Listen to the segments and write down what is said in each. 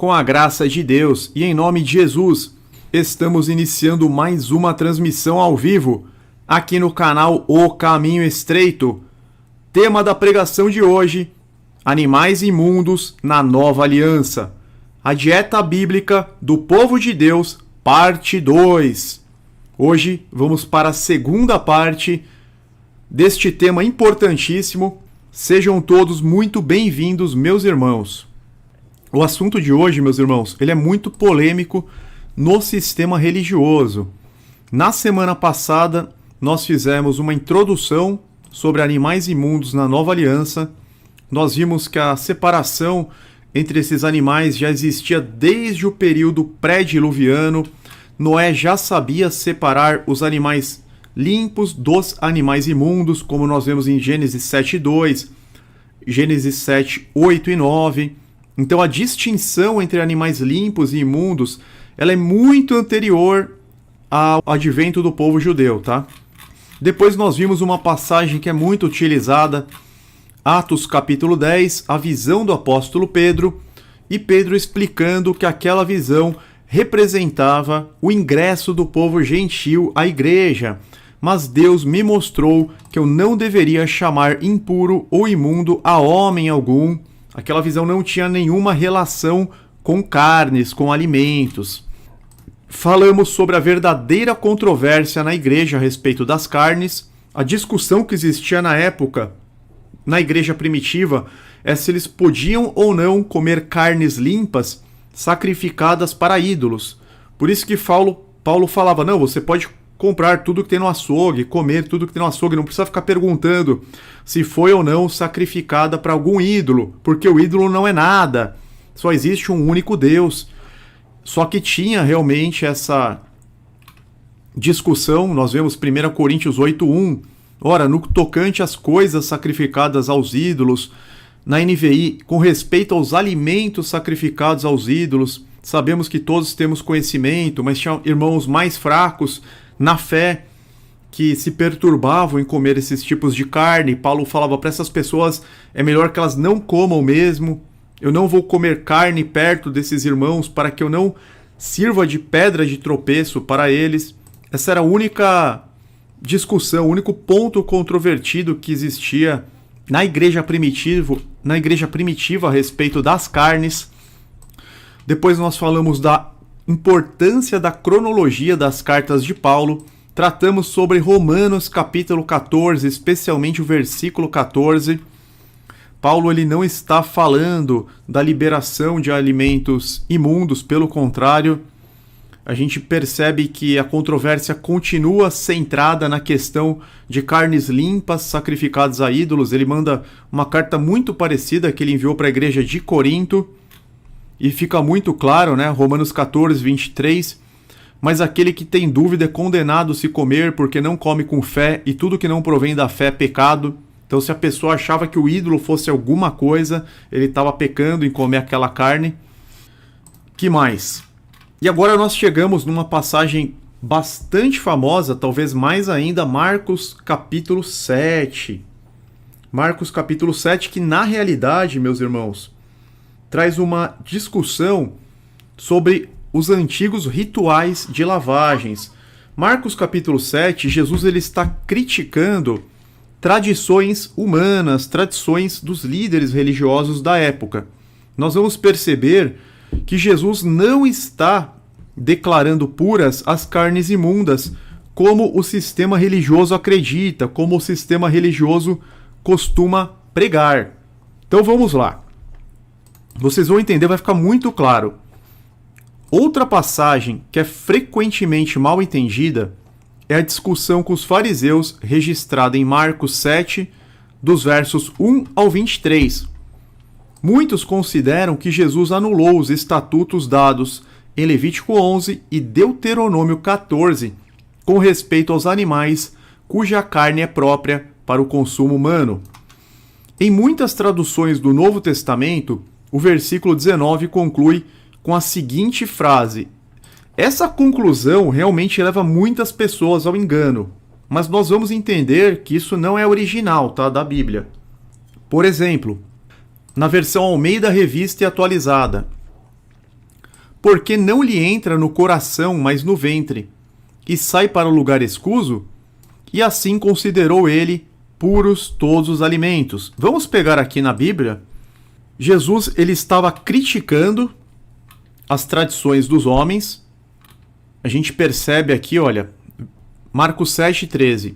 Com a graça de Deus e em nome de Jesus, estamos iniciando mais uma transmissão ao vivo, aqui no canal O Caminho Estreito. Tema da pregação de hoje: animais imundos na nova aliança. A dieta bíblica do povo de Deus, parte 2. Hoje vamos para a segunda parte deste tema importantíssimo. Sejam todos muito bem-vindos, meus irmãos. O assunto de hoje, meus irmãos, ele é muito polêmico no sistema religioso. Na semana passada, nós fizemos uma introdução sobre animais imundos na nova aliança. Nós vimos que a separação entre esses animais já existia desde o período pré-diluviano. Noé já sabia separar os animais limpos dos animais imundos, como nós vemos em Gênesis 7:2, Gênesis 7:8 e 9. Então a distinção entre animais limpos e imundos, ela é muito anterior ao advento do povo judeu, tá? Depois nós vimos uma passagem que é muito utilizada, Atos capítulo 10, a visão do apóstolo Pedro, e Pedro explicando que aquela visão representava o ingresso do povo gentil à igreja. Mas Deus me mostrou que eu não deveria chamar impuro ou imundo a homem algum. Aquela visão não tinha nenhuma relação com carnes, com alimentos. Falamos sobre a verdadeira controvérsia na igreja a respeito das carnes. A discussão que existia na época, na igreja primitiva, é se eles podiam ou não comer carnes limpas sacrificadas para ídolos. Por isso que Paulo falava, não, você pode comprar tudo que tem no açougue, comer tudo que tem no açougue, não precisa ficar perguntando se foi ou não sacrificada para algum ídolo, porque o ídolo não é nada, só existe um único Deus. Só que tinha realmente essa discussão, nós vemos 1 Coríntios 8:1, ora, no tocante às coisas sacrificadas aos ídolos, na NVI, com respeito aos alimentos sacrificados aos ídolos, sabemos que todos temos conhecimento, mas tinha irmãos mais fracos na fé que se perturbavam em comer esses tipos de carne. Paulo falava para essas pessoas, é melhor que elas não comam mesmo. Eu não vou comer carne perto desses irmãos para que eu não sirva de pedra de tropeço para eles. Essa era a única discussão, o único ponto controvertido que existia na igreja primitiva a respeito das carnes. Depois nós falamos da importância da cronologia das cartas de Paulo. Tratamos sobre Romanos capítulo 14, especialmente o versículo 14. Paulo ele não está falando da liberação de alimentos imundos, pelo contrário, a gente percebe que a controvérsia continua centrada na questão de carnes limpas sacrificadas a ídolos. Ele manda uma carta muito parecida que ele enviou para a igreja de Corinto, e fica muito claro, né? Romanos 14, 23, mas aquele que tem dúvida é condenado se comer, porque não come com fé, e tudo que não provém da fé é pecado. Então se a pessoa achava que o ídolo fosse alguma coisa, ele estava pecando em comer aquela carne. Que mais? E agora nós chegamos numa passagem bastante famosa, talvez mais ainda, Marcos capítulo 7. Marcos capítulo 7, que na realidade, meus irmãos, traz uma discussão sobre os antigos rituais de lavagens. Marcos capítulo 7, Jesus ele está criticando tradições humanas, tradições dos líderes religiosos da época. Nós vamos perceber que Jesus não está declarando puras as carnes imundas, como o sistema religioso acredita, como o sistema religioso costuma pregar. Então vamos lá. Vocês vão entender, vai ficar muito claro. Outra passagem que é frequentemente mal entendida é a discussão com os fariseus registrada em Marcos 7, dos versos 1 ao 23. Muitos consideram que Jesus anulou os estatutos dados em Levítico 11 e Deuteronômio 14 com respeito aos animais cuja carne é própria para o consumo humano. Em muitas traduções do Novo Testamento, o versículo 19 conclui com a seguinte frase. Essa conclusão realmente leva muitas pessoas ao engano, mas nós vamos entender que isso não é original, tá, da Bíblia. Por exemplo, na versão Almeida Revista e Atualizada, porque não lhe entra no coração, mas no ventre, e sai para o lugar escuso? E assim considerou ele puros todos os alimentos. Vamos pegar aqui na Bíblia. Jesus ele estava criticando as tradições dos homens. A gente percebe aqui, olha, Marcos 7,13.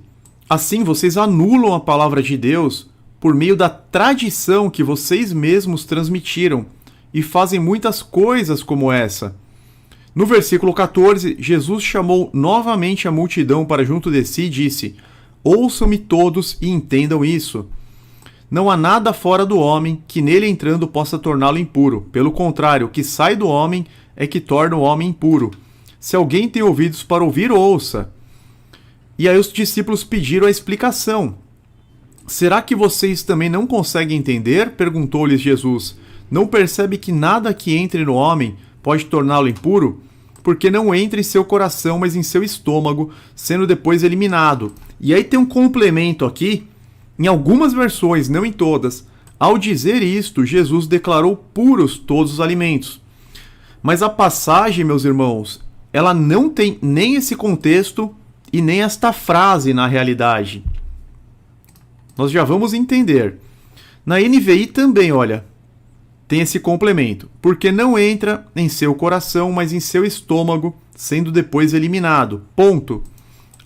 Assim vocês anulam a palavra de Deus por meio da tradição que vocês mesmos transmitiram e fazem muitas coisas como essa. No versículo 14, Jesus chamou novamente a multidão para junto de si e disse: ouçam-me todos e entendam isso. Não há nada fora do homem que nele entrando possa torná-lo impuro. Pelo contrário, o que sai do homem é que torna o homem impuro. Se alguém tem ouvidos para ouvir, ouça. E aí os discípulos pediram a explicação. Será que vocês também não conseguem entender? Perguntou-lhes Jesus. Não percebe que nada que entre no homem pode torná-lo impuro? Porque não entra em seu coração, mas em seu estômago, sendo depois eliminado. E aí tem um complemento aqui, em algumas versões, não em todas. Ao dizer isto, Jesus declarou puros todos os alimentos. Mas a passagem, meus irmãos, ela não tem nem esse contexto e nem esta frase na realidade. Nós já vamos entender. Na NVI também, olha, tem esse complemento. Porque não entra em seu coração, mas em seu estômago, sendo depois eliminado. Ponto.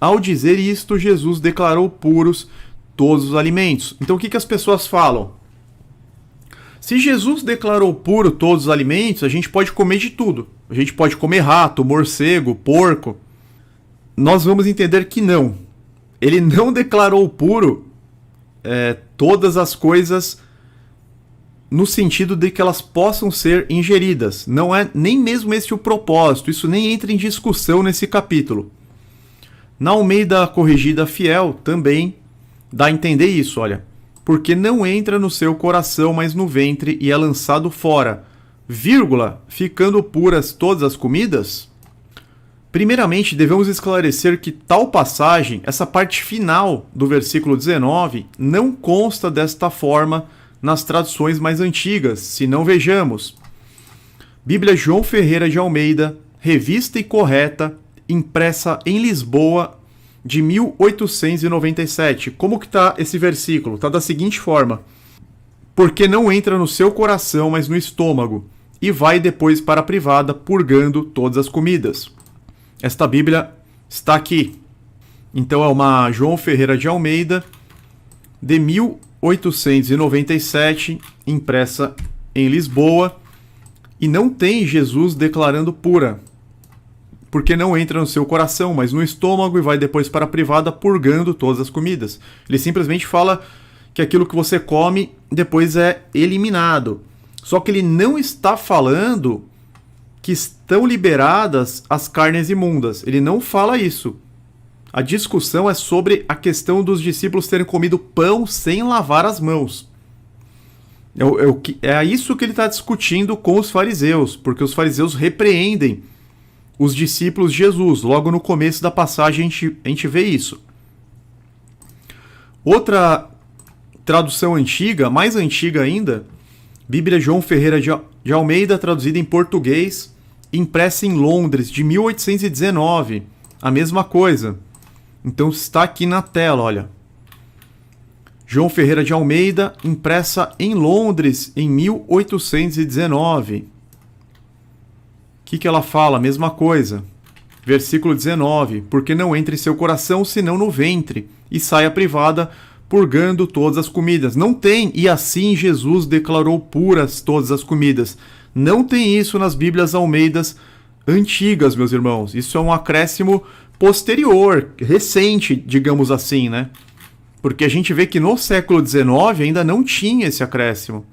Ao dizer isto, Jesus declarou puros todos os alimentos. Então o que as pessoas falam? Se Jesus declarou puro todos os alimentos, a gente pode comer de tudo. A gente pode comer rato, morcego, porco. Nós vamos entender que não. Ele não declarou puro todas as coisas no sentido de que elas possam ser ingeridas. Não é nem mesmo esse o propósito. Isso nem entra em discussão nesse capítulo. Na Almeida Corrigida Fiel também dá a entender isso, olha. Porque não entra no seu coração, mas no ventre, e é lançado fora, vírgula, ficando puras todas as comidas? Primeiramente, devemos esclarecer que tal passagem, essa parte final do versículo 19, não consta desta forma nas traduções mais antigas, se não vejamos. Bíblia João Ferreira de Almeida, revista e correta, impressa em Lisboa, de 1897. Como que está esse versículo? Está da seguinte forma: porque não entra no seu coração, mas no estômago, e vai depois para a privada, purgando todas as comidas. Esta Bíblia está aqui. Então é uma João Ferreira de Almeida, de 1897, impressa em Lisboa, e não tem Jesus declarando pura, porque não entra no seu coração, mas no estômago, e vai depois para a privada, purgando todas as comidas. Ele simplesmente fala que aquilo que você come depois é eliminado. Só que ele não está falando que estão liberadas as carnes imundas. Ele não fala isso. A discussão é sobre a questão dos discípulos terem comido pão sem lavar as mãos. É isso que ele está discutindo com os fariseus, porque os fariseus repreendem os discípulos de Jesus. Logo no começo da passagem a gente vê isso. Outra tradução antiga, mais antiga ainda, Bíblia João Ferreira de Almeida, traduzida em português, impressa em Londres, de 1819. A mesma coisa. Então está aqui na tela, olha. João Ferreira de Almeida, impressa em Londres, em 1819. O que ela fala? A mesma coisa. Versículo 19. Porque não entra em seu coração, senão no ventre, e sai à privada, purgando todas as comidas. Não tem, e assim Jesus declarou puras todas as comidas. Não tem isso nas Bíblias Almeidas antigas, meus irmãos. Isso é um acréscimo posterior, recente, digamos assim, né? Porque a gente vê que no século XIX ainda não tinha esse acréscimo.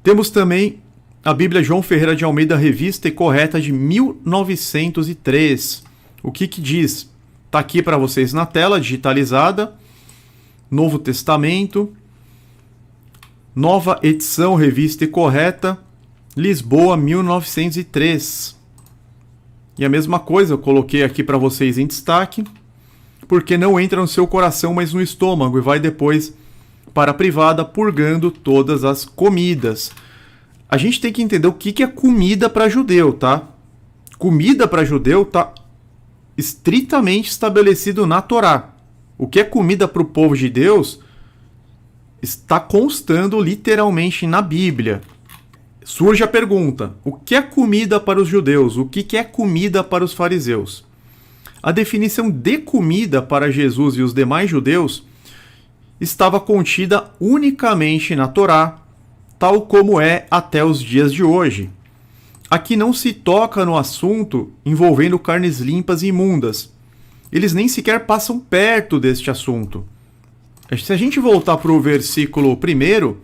Temos também a Bíblia João Ferreira de Almeida, revista e correta, de 1903. O que diz? Está aqui para vocês na tela, digitalizada. Novo Testamento. Nova edição, revista e correta. Lisboa, 1903. E a mesma coisa eu coloquei aqui para vocês em destaque. Porque não entra no seu coração, mas no estômago, e vai depois para a privada, purgando todas as comidas. A gente tem que entender o que é comida para judeu, tá? Comida para judeu tá estritamente estabelecido na Torá. O que é comida para o povo de Deus está constando literalmente na Bíblia. Surge a pergunta: o que é comida para os judeus? O que é comida para os fariseus? A definição de comida para Jesus e os demais judeus estava contida unicamente na Torá, tal como é até os dias de hoje. Aqui não se toca no assunto envolvendo carnes limpas e imundas. Eles nem sequer passam perto deste assunto. Se a gente voltar para o versículo 1,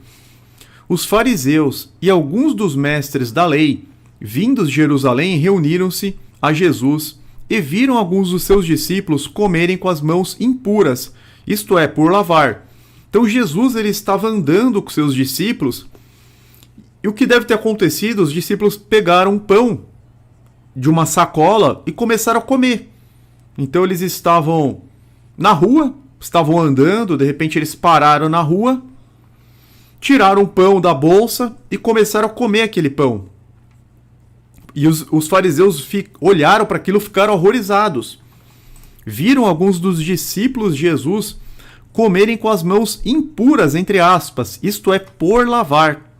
os fariseus e alguns dos mestres da lei, vindos de Jerusalém, reuniram-se a Jesus e viram alguns dos seus discípulos comerem com as mãos impuras, isto é, por lavar. Então Jesus ele estava andando com seus discípulos, e o que deve ter acontecido? Os discípulos pegaram um pão de uma sacola e começaram a comer. Então eles estavam na rua, estavam andando, de repente eles pararam na rua, tiraram o pão da bolsa e começaram a comer aquele pão. E os fariseus olharam para aquilo e ficaram horrorizados. Viram alguns dos discípulos de Jesus comerem com as mãos impuras, entre aspas, isto é, por lavar.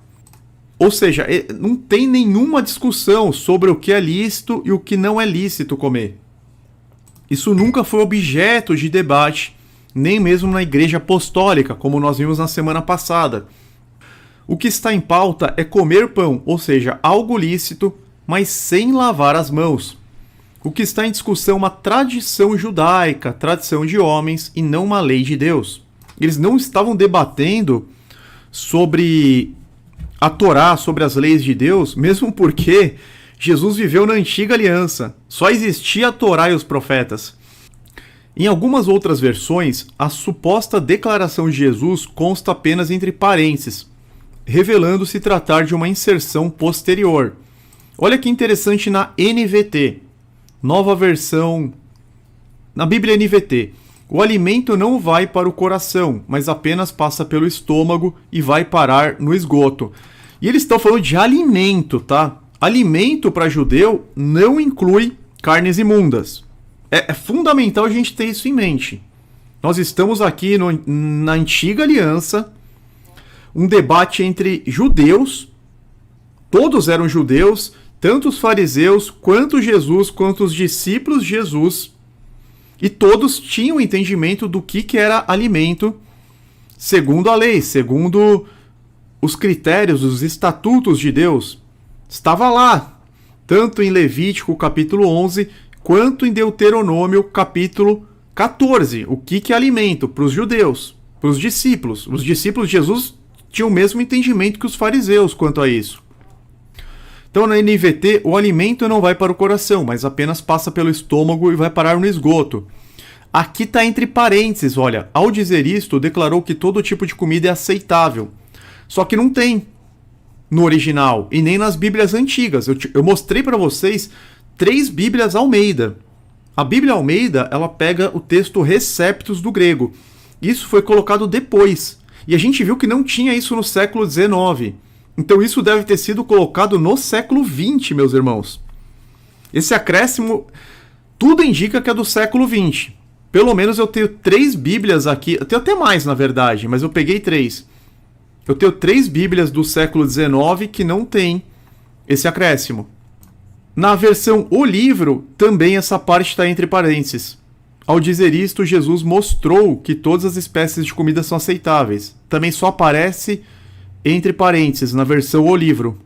Ou seja, não tem nenhuma discussão sobre o que é lícito e o que não é lícito comer. Isso nunca foi objeto de debate, nem mesmo na Igreja Apostólica, como nós vimos na semana passada. O que está em pauta é comer pão, ou seja, algo lícito, mas sem lavar as mãos. O que está em discussão é uma tradição judaica, tradição de homens, e não uma lei de Deus. Eles não estavam debatendo sobre a Torá, sobre as leis de Deus, mesmo porque Jesus viveu na antiga aliança. Só existia a Torá e os profetas. Em algumas outras versões, a suposta declaração de Jesus consta apenas entre parênteses, revelando-se tratar de uma inserção posterior. Olha que interessante na NVT, nova versão, na Bíblia NVT. O alimento não vai para o coração, mas apenas passa pelo estômago e vai parar no esgoto. E eles estão falando de alimento, tá? Alimento para judeu não inclui carnes imundas. É fundamental a gente ter isso em mente. Nós estamos aqui na antiga aliança, um debate entre judeus, todos eram judeus, tanto os fariseus, quanto Jesus, quanto os discípulos de Jesus, e todos tinham entendimento do que era alimento segundo a lei, segundo os critérios, os estatutos de Deus. Estava lá, tanto em Levítico capítulo 11, quanto em Deuteronômio capítulo 14. O que é alimento para os judeus, para os discípulos. Os discípulos de Jesus tinham o mesmo entendimento que os fariseus quanto a isso. Então, na NVT, o alimento não vai para o coração, mas apenas passa pelo estômago e vai parar no esgoto. Aqui está entre parênteses, olha, ao dizer isto, declarou que todo tipo de comida é aceitável. Só que não tem no original e nem nas Bíblias antigas. Eu mostrei para vocês 3 Bíblias Almeida. A Bíblia Almeida, ela pega o texto Receptus do grego. Isso foi colocado depois. E a gente viu que não tinha isso no século XIX. Então isso deve ter sido colocado no século XX, meus irmãos. Esse acréscimo, tudo indica que é do século XX. Pelo menos eu tenho 3 Bíblias aqui, eu tenho até mais na verdade, mas eu peguei 3. Eu tenho 3 Bíblias do século XIX que não tem esse acréscimo. Na versão O Livro, também essa parte está entre parênteses. Ao dizer isto, Jesus mostrou que todas as espécies de comida são aceitáveis. Também só aparece entre parênteses, na versão O Livro.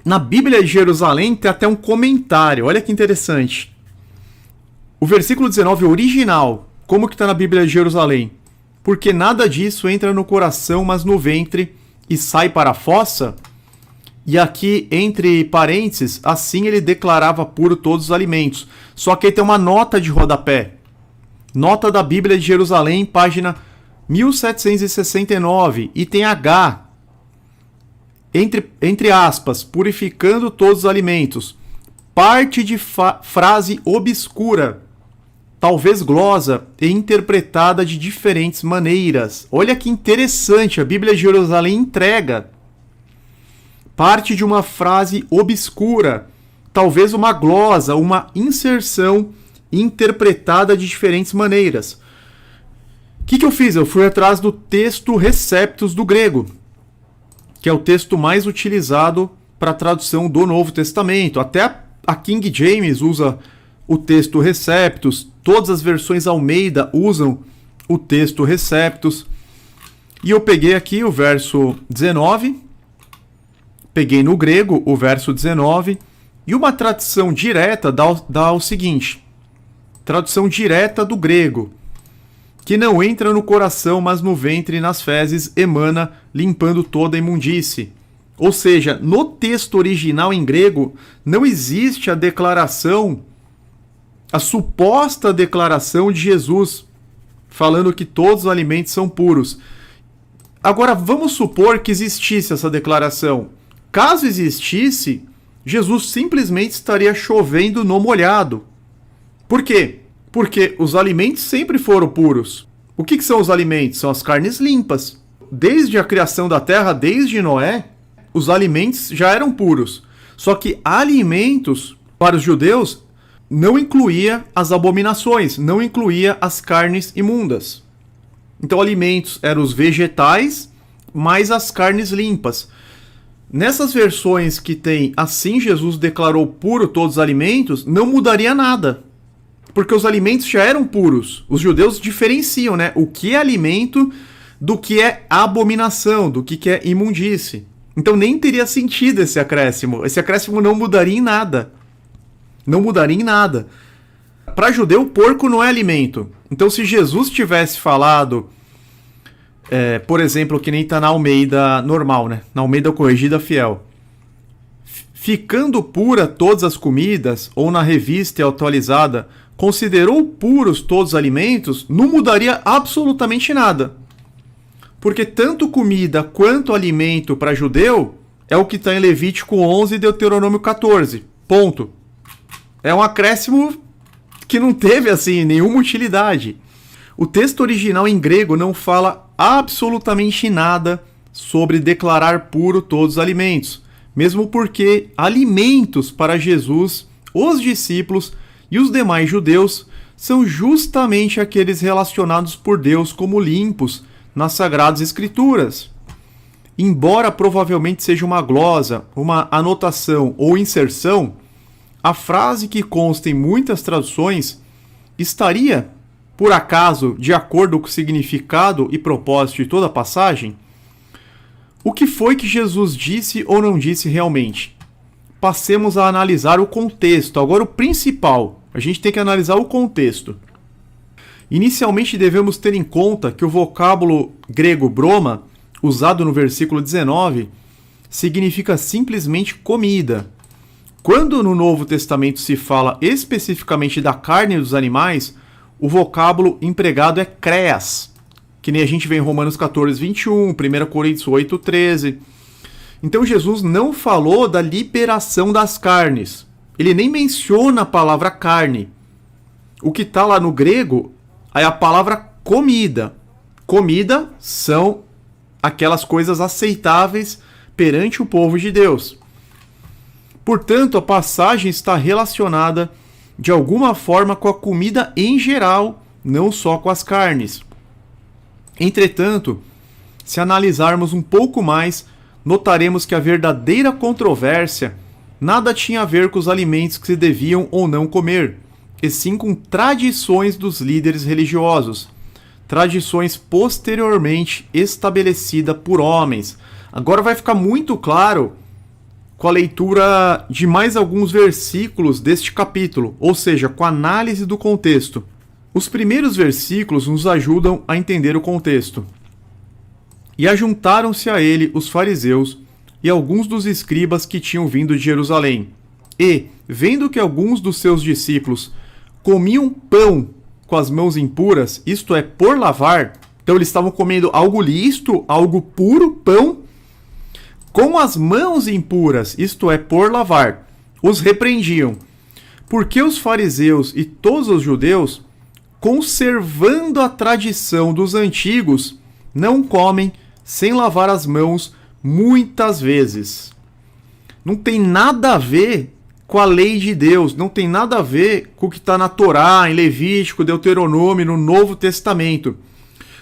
Na Bíblia de Jerusalém tem até um comentário, olha que interessante. O versículo 19 original, como que está na Bíblia de Jerusalém? Porque nada disso entra no coração, mas no ventre, e sai para a fossa? E aqui, entre parênteses, assim ele declarava puro todos os alimentos. Só que aí tem uma nota de rodapé. Nota da Bíblia de Jerusalém, página 1769, item H, entre aspas, purificando todos os alimentos. Parte de frase obscura, talvez glosa, e interpretada de diferentes maneiras. Olha que interessante, a Bíblia de Jerusalém entrega. parte de uma frase obscura, talvez uma glosa, uma inserção interpretada de diferentes maneiras. O que eu fiz? Eu fui atrás do texto receptus do grego, que é o texto mais utilizado para a tradução do Novo Testamento. Até a King James usa o texto receptus, todas as versões Almeida usam o texto receptus. E eu peguei aqui o verso 19, peguei no grego o verso 19, e uma tradução direta dá o seguinte: tradução direta do grego: que não entra no coração, mas no ventre e nas fezes emana, limpando toda a imundície. Ou seja, no texto original em grego, não existe a declaração, a suposta declaração de Jesus, falando que todos os alimentos são puros. Agora, vamos supor que existisse essa declaração. Caso existisse, Jesus simplesmente estaria chovendo no molhado. Por quê? Porque os alimentos sempre foram puros. O que são os alimentos? São as carnes limpas. Desde a criação da terra, desde Noé, os alimentos já eram puros. Só que alimentos, para os judeus, não incluía as abominações, não incluía as carnes imundas. Então, alimentos eram os vegetais, mais as carnes limpas. Nessas versões que tem assim Jesus declarou puro todos os alimentos, não mudaria nada. Porque os alimentos já eram puros. Os judeus diferenciam, né? O que é alimento do que é abominação, do que é imundície. Então nem teria sentido esse acréscimo. Esse acréscimo não mudaria em nada. Não mudaria em nada. Para judeu, porco não é alimento. Então se Jesus tivesse falado, por exemplo, que nem está na Almeida normal, né? Na Almeida Corrigida Fiel. Ficando pura todas as comidas, ou na revista atualizada, considerou puros todos os alimentos, não mudaria absolutamente nada. Porque tanto comida quanto alimento para judeu é o que está em Levítico 11 e Deuteronômio 14. Ponto. É um acréscimo que não teve assim nenhuma utilidade. O texto original em grego não fala absolutamente nada sobre declarar puro todos os alimentos. Mesmo porque alimentos para Jesus, os discípulos e os demais judeus são justamente aqueles relacionados por Deus como limpos nas Sagradas Escrituras. Embora provavelmente seja uma glosa, uma anotação ou inserção, a frase que consta em muitas traduções estaria, por acaso, de acordo com o significado e propósito de toda a passagem? O que foi que Jesus disse ou não disse realmente? Passemos a analisar o contexto. Agora o principal, a gente tem que analisar o contexto. Inicialmente devemos ter em conta que o vocábulo grego broma, usado no versículo 19, significa simplesmente comida. Quando no Novo Testamento se fala especificamente da carne dos animais, o vocábulo empregado é kreas, que nem a gente vê em Romanos 14, 21, 1 Coríntios 8, 13. Então Jesus não falou da liberação das carnes. Ele nem menciona a palavra carne. O que está lá no grego é a palavra comida. Comida são aquelas coisas aceitáveis perante o povo de Deus. Portanto, a passagem está relacionada de alguma forma com a comida em geral, não só com as carnes. Entretanto, se analisarmos um pouco mais, notaremos que a verdadeira controvérsia nada tinha a ver com os alimentos que se deviam ou não comer, e sim com tradições dos líderes religiosos, tradições posteriormente estabelecidas por homens. Agora vai ficar muito claro com a leitura de mais alguns versículos deste capítulo, ou seja, com a análise do contexto. Os primeiros versículos nos ajudam a entender o contexto. E ajuntaram-se a ele os fariseus e alguns dos escribas que tinham vindo de Jerusalém. E, vendo que alguns dos seus discípulos comiam pão com as mãos impuras, isto é, por lavar, então eles estavam comendo algo lícito, algo puro, pão, com as mãos impuras, isto é, por lavar, os repreendiam. Porque os fariseus e todos os judeus, conservando a tradição dos antigos, não comem sem lavar as mãos muitas vezes. não tem nada a ver com a lei de Deus, não tem nada a ver com o que está na Torá, em Levítico, Deuteronômio, no Novo Testamento.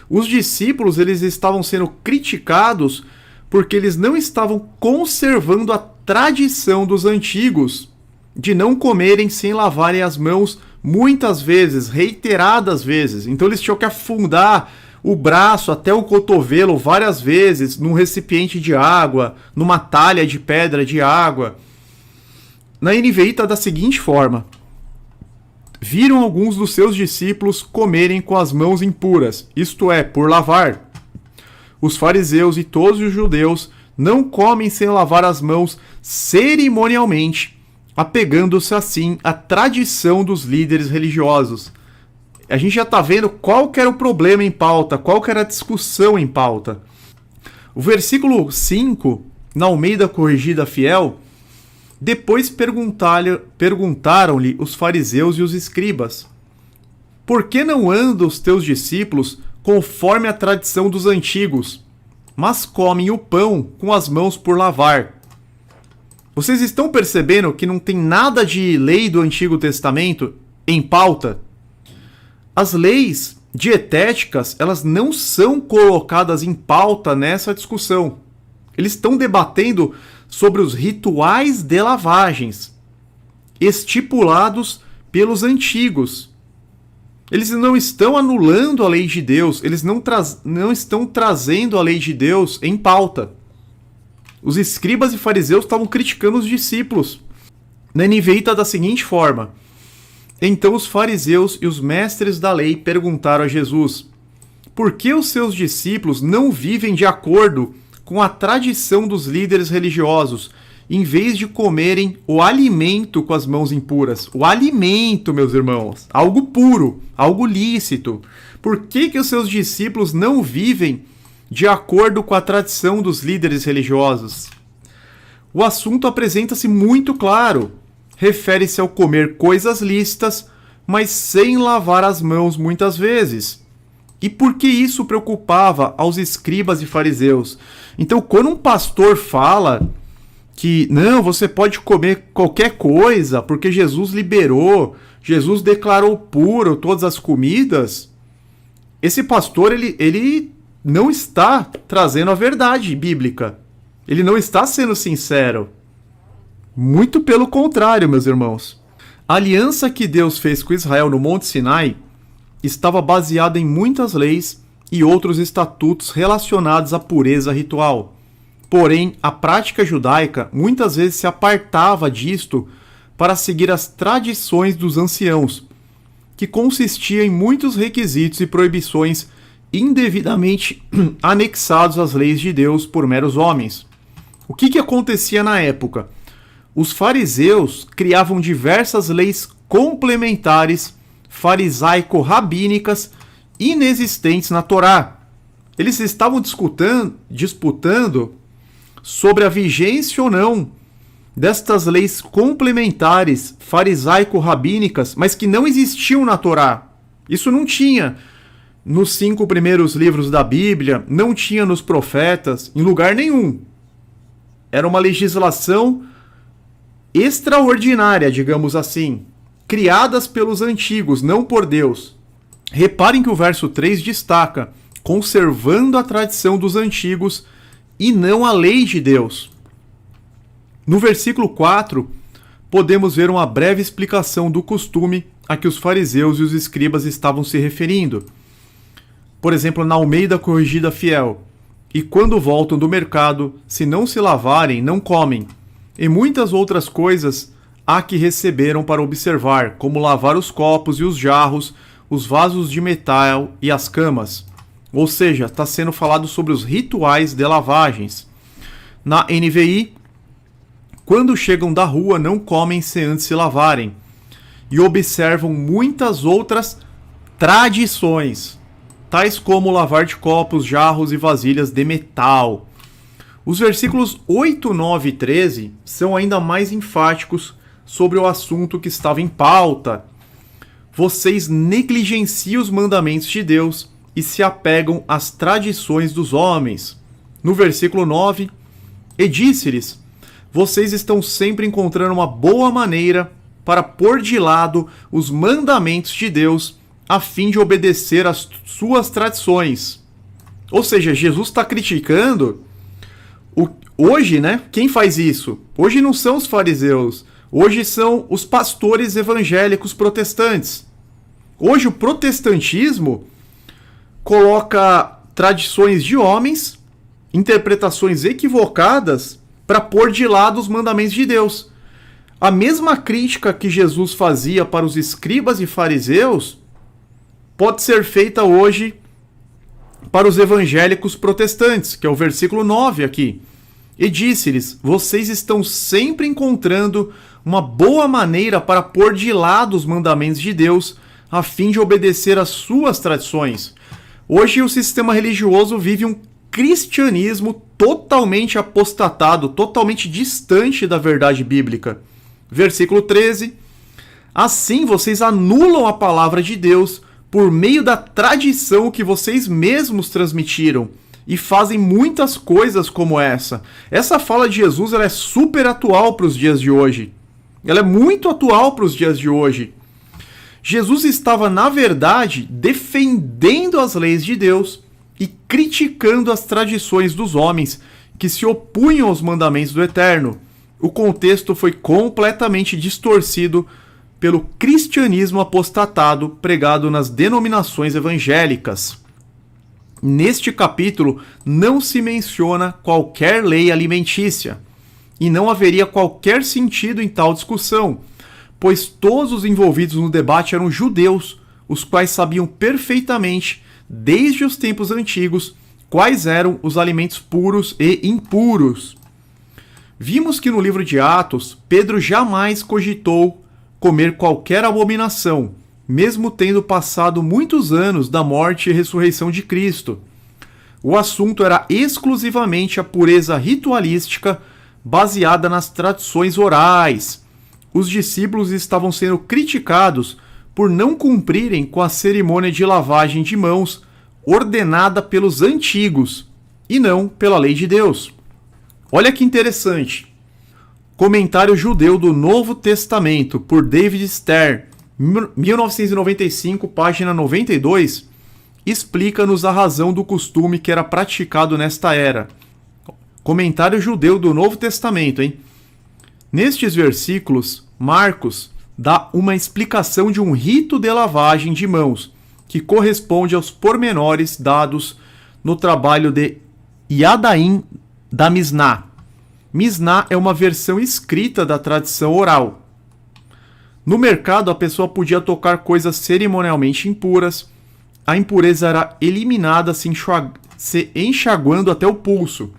Os discípulos, eles estavam sendo criticados porque eles não estavam conservando a tradição dos antigos de não comerem sem lavarem as mãos muitas vezes, reiteradas vezes. Então eles tinham que afundar o braço até o cotovelo várias vezes num recipiente de água, numa talha de pedra de água. Na NVI está da seguinte forma: viram alguns dos seus discípulos comerem com as mãos impuras, isto é, por lavar. Os fariseus e todos os judeus não comem sem lavar as mãos cerimonialmente, apegando-se assim à tradição dos líderes religiosos. A gente já está vendo qual que era o problema em pauta, qual que era a discussão em pauta. O versículo 5, na Almeida Corrigida Fiel, depois perguntaram-lhe os fariseus e os escribas: por que não andam os teus discípulos conforme a tradição dos antigos, mas comem o pão com as mãos por lavar? Vocês estão percebendo que não tem nada de lei do Antigo Testamento em pauta? As leis dietéticas, elas não são colocadas em pauta nessa discussão. Eles estão debatendo sobre os rituais de lavagens estipulados pelos antigos. Eles não estão anulando a lei de Deus, eles não estão trazendo a lei de Deus em pauta. Os escribas e fariseus estavam criticando os discípulos. Na NVI está da seguinte forma: então os fariseus e os mestres da lei perguntaram a Jesus: por que os seus discípulos não vivem de acordo com a tradição dos líderes religiosos, em vez de comerem o alimento com as mãos impuras? O alimento, meus irmãos, algo puro, algo lícito. Por que os seus discípulos não vivem de acordo com a tradição dos líderes religiosos? O assunto apresenta-se muito claro. Refere-se ao comer coisas lícitas, mas sem lavar as mãos muitas vezes. E por que isso preocupava aos escribas e fariseus? Então, quando um pastor fala que não, você pode comer qualquer coisa, porque Jesus liberou, Jesus declarou puro todas as comidas, esse pastor ele não está trazendo a verdade bíblica. Ele não está sendo sincero. Muito pelo contrário, meus irmãos. A aliança que Deus fez com Israel no Monte Sinai estava baseada em muitas leis e outros estatutos relacionados à pureza ritual. Porém, a prática judaica muitas vezes se apartava disto para seguir as tradições dos anciãos, que consistia em muitos requisitos e proibições indevidamente anexados às leis de Deus por meros homens. O que acontecia na época? Os fariseus criavam diversas leis complementares farisaico-rabínicas inexistentes na Torá. Eles estavam disputando sobre a vigência ou não destas leis complementares farisaico-rabínicas, mas que não existiam na Torá. Isso não tinha nos 5 primeiros livros da Bíblia, não tinha nos profetas, em lugar nenhum. Era uma legislação extraordinária, digamos assim, criadas pelos antigos, não por Deus. Reparem que o verso 3 destaca: conservando a tradição dos antigos e não a lei de Deus. No versículo 4, podemos ver uma breve explicação do costume a que os fariseus e os escribas estavam se referindo. Por exemplo, na Almeida Corrigida Fiel: e quando voltam do mercado, se não se lavarem, não comem. E muitas outras coisas há que receberam para observar, como lavar os copos e os jarros, os vasos de metal e as camas. Ou seja, está sendo falado sobre os rituais de lavagens. Na NVI, quando chegam da rua, não comem sem antes se lavarem. E observam muitas outras tradições, tais como lavar de copos, jarros e vasilhas de metal. Os versículos 8, 9 e 13 são ainda mais enfáticos sobre o assunto que estava em pauta. Vocês negligenciam os mandamentos de Deus e se apegam às tradições dos homens. No versículo 9, e disse-lhes: vocês estão sempre encontrando uma boa maneira para pôr de lado os mandamentos de Deus a fim de obedecer às suas tradições. Ou seja, Jesus está criticando hoje, né? Quem faz isso? Hoje não são os fariseus, hoje são os pastores evangélicos protestantes. Hoje o protestantismo coloca tradições de homens, interpretações equivocadas para pôr de lado os mandamentos de Deus. A mesma crítica que Jesus fazia para os escribas e fariseus pode ser feita hoje para os evangélicos protestantes, que é o versículo 9 aqui. E disse-lhes: vocês estão sempre encontrando uma boa maneira para pôr de lado os mandamentos de Deus, a fim de obedecer às suas tradições. Hoje o sistema religioso vive um cristianismo totalmente apostatado, totalmente distante da verdade bíblica. Versículo 13. Assim vocês anulam a palavra de Deus por meio da tradição que vocês mesmos transmitiram e fazem muitas coisas como essa. Essa fala de Jesus ela é super atual para os dias de hoje. Ela é muito atual para os dias de hoje. Jesus estava, na verdade, defendendo as leis de Deus e criticando as tradições dos homens que se opunham aos mandamentos do Eterno. O contexto foi completamente distorcido pelo cristianismo apostatado pregado nas denominações evangélicas. Neste capítulo não se menciona qualquer lei alimentícia, e não haveria qualquer sentido em tal discussão, pois todos os envolvidos no debate eram judeus, os quais sabiam perfeitamente, desde os tempos antigos, quais eram os alimentos puros e impuros. Vimos que no livro de Atos, Pedro jamais cogitou comer qualquer abominação, mesmo tendo passado muitos anos da morte e ressurreição de Cristo. O assunto era exclusivamente a pureza ritualística baseada nas tradições orais. Os discípulos estavam sendo criticados por não cumprirem com a cerimônia de lavagem de mãos ordenada pelos antigos e não pela lei de Deus. Olha que interessante. Comentário judeu do Novo Testamento, por David Stern, 1995, página 92, explica-nos a razão do costume que era praticado nesta era. Comentário judeu do Novo Testamento, hein? Nestes versículos, Marcos dá uma explicação de um rito de lavagem de mãos, que corresponde aos pormenores dados no trabalho de Yadaim da Misná. Misná é uma versão escrita da tradição oral. No mercado, a pessoa podia tocar coisas cerimonialmente impuras. A impureza era eliminada se enxaguando até o pulso.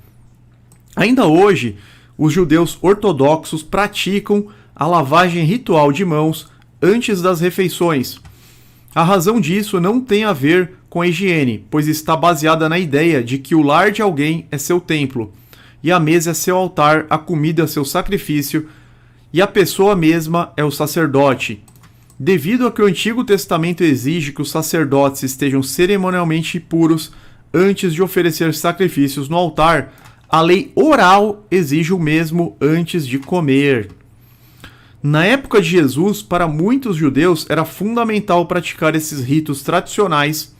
Ainda hoje, os judeus ortodoxos praticam a lavagem ritual de mãos antes das refeições. A razão disso não tem a ver com a higiene, pois está baseada na ideia de que o lar de alguém é seu templo, e a mesa é seu altar, a comida é seu sacrifício, e a pessoa mesma é o sacerdote. Devido a que o Antigo Testamento exige que os sacerdotes estejam cerimonialmente puros antes de oferecer sacrifícios no altar, a lei oral exige o mesmo antes de comer. Na época de Jesus, para muitos judeus era fundamental praticar esses ritos tradicionais,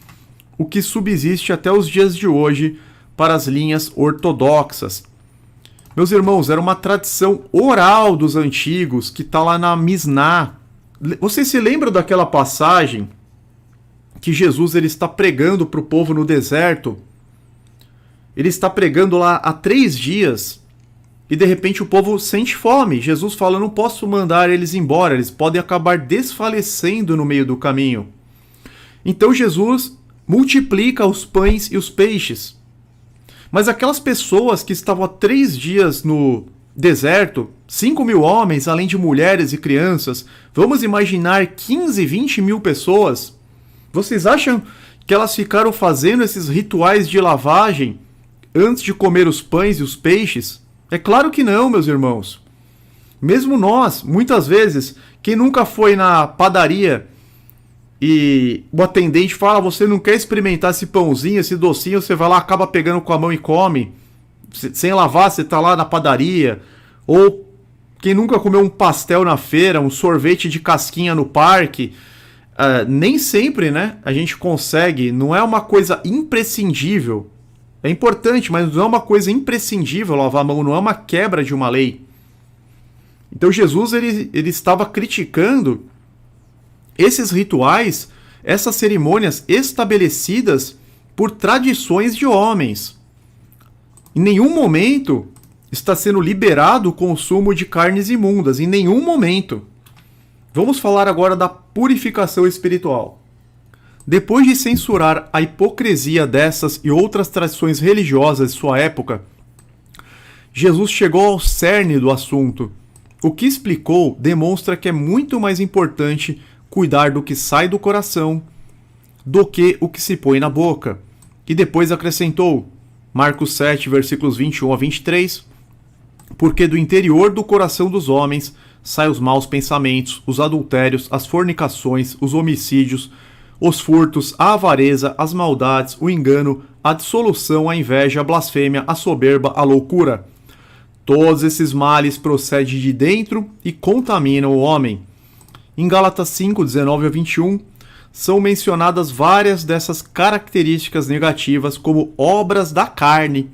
o que subsiste até os dias de hoje para as linhas ortodoxas. Meus irmãos, era uma tradição oral dos antigos que está lá na Misná. Vocês se lembram daquela passagem que Jesus ele está pregando para o povo no deserto? Ele está pregando lá há 3 dias e de repente o povo sente fome. Jesus fala: não posso mandar eles embora, eles podem acabar desfalecendo no meio do caminho. Então Jesus multiplica os pães e os peixes. Mas aquelas pessoas que estavam há 3 dias no deserto, 5.000 homens, além de mulheres e crianças, vamos imaginar 15, 20 mil pessoas. Vocês acham que elas ficaram fazendo esses rituais de lavagem antes de comer os pães e os peixes? É claro que não, meus irmãos. Mesmo nós, muitas vezes, quem nunca foi na padaria e o atendente fala: você não quer experimentar esse pãozinho, esse docinho, você vai lá, acaba pegando com a mão e come. Sem lavar, você está lá na padaria. Ou quem nunca comeu um pastel na feira, um sorvete de casquinha no parque, nem sempre, né, a gente consegue, não é uma coisa imprescindível. É importante, mas não é uma coisa imprescindível lavar a mão, não é uma quebra de uma lei. Então Jesus ele estava criticando esses rituais, essas cerimônias estabelecidas por tradições de homens. Em nenhum momento está sendo liberado o consumo de carnes imundas, em nenhum momento. Vamos falar agora da purificação espiritual. Depois de censurar a hipocrisia dessas e outras tradições religiosas de sua época, Jesus chegou ao cerne do assunto. O que explicou demonstra que é muito mais importante cuidar do que sai do coração do que o que se põe na boca. E depois acrescentou, Marcos 7, versículos 21 a 23, porque do interior do coração dos homens saem os maus pensamentos, os adultérios, as fornicações, os homicídios, os furtos, a avareza, as maldades, o engano, a dissolução, a inveja, a blasfêmia, a soberba, a loucura. Todos esses males procedem de dentro e contaminam o homem. Em Gálatas 5, 19 a 21, são mencionadas várias dessas características negativas como obras da carne,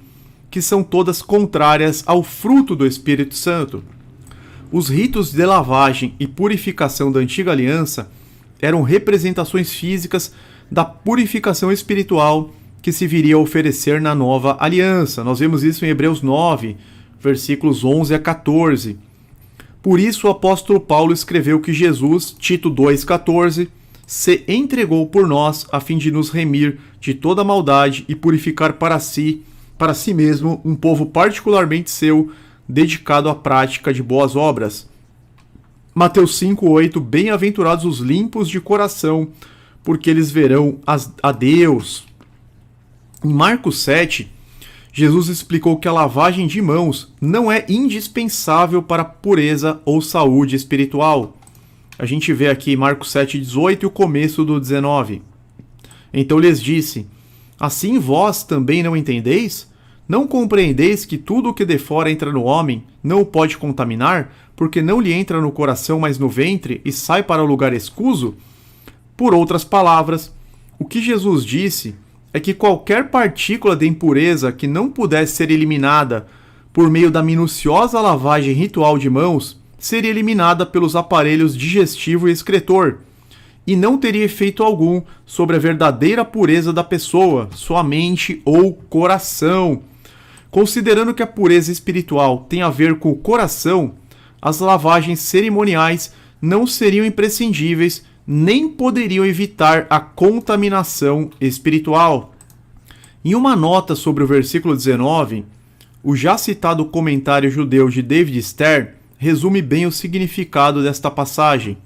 que são todas contrárias ao fruto do Espírito Santo. Os ritos de lavagem e purificação da antiga aliança eram representações físicas da purificação espiritual que se viria a oferecer na nova aliança. Nós vemos isso em Hebreus 9, versículos 11 a 14. Por isso o apóstolo Paulo escreveu que Jesus, Tito 2,14, se entregou por nós a fim de nos remir de toda maldade e purificar para si mesmo um povo particularmente seu, dedicado à prática de boas obras. Mateus 5,8, bem-aventurados os limpos de coração, porque eles verão a Deus. Em Marcos 7, Jesus explicou que a lavagem de mãos não é indispensável para a pureza ou saúde espiritual. A gente vê aqui Marcos 7,18 e o começo do 19. Então lhes disse, assim vós também não entendeis? Não compreendeis que tudo o que de fora entra no homem não o pode contaminar, porque não lhe entra no coração, mas no ventre, e sai para o lugar escuso? Por outras palavras, o que Jesus disse é que qualquer partícula de impureza que não pudesse ser eliminada por meio da minuciosa lavagem ritual de mãos seria eliminada pelos aparelhos digestivo e excretor, e não teria efeito algum sobre a verdadeira pureza da pessoa, sua mente ou coração. Considerando que a pureza espiritual tem a ver com o coração, as lavagens cerimoniais não seriam imprescindíveis, nem poderiam evitar a contaminação espiritual. Em uma nota sobre o versículo 19, o já citado comentário judeu de David Stern resume bem o significado desta passagem.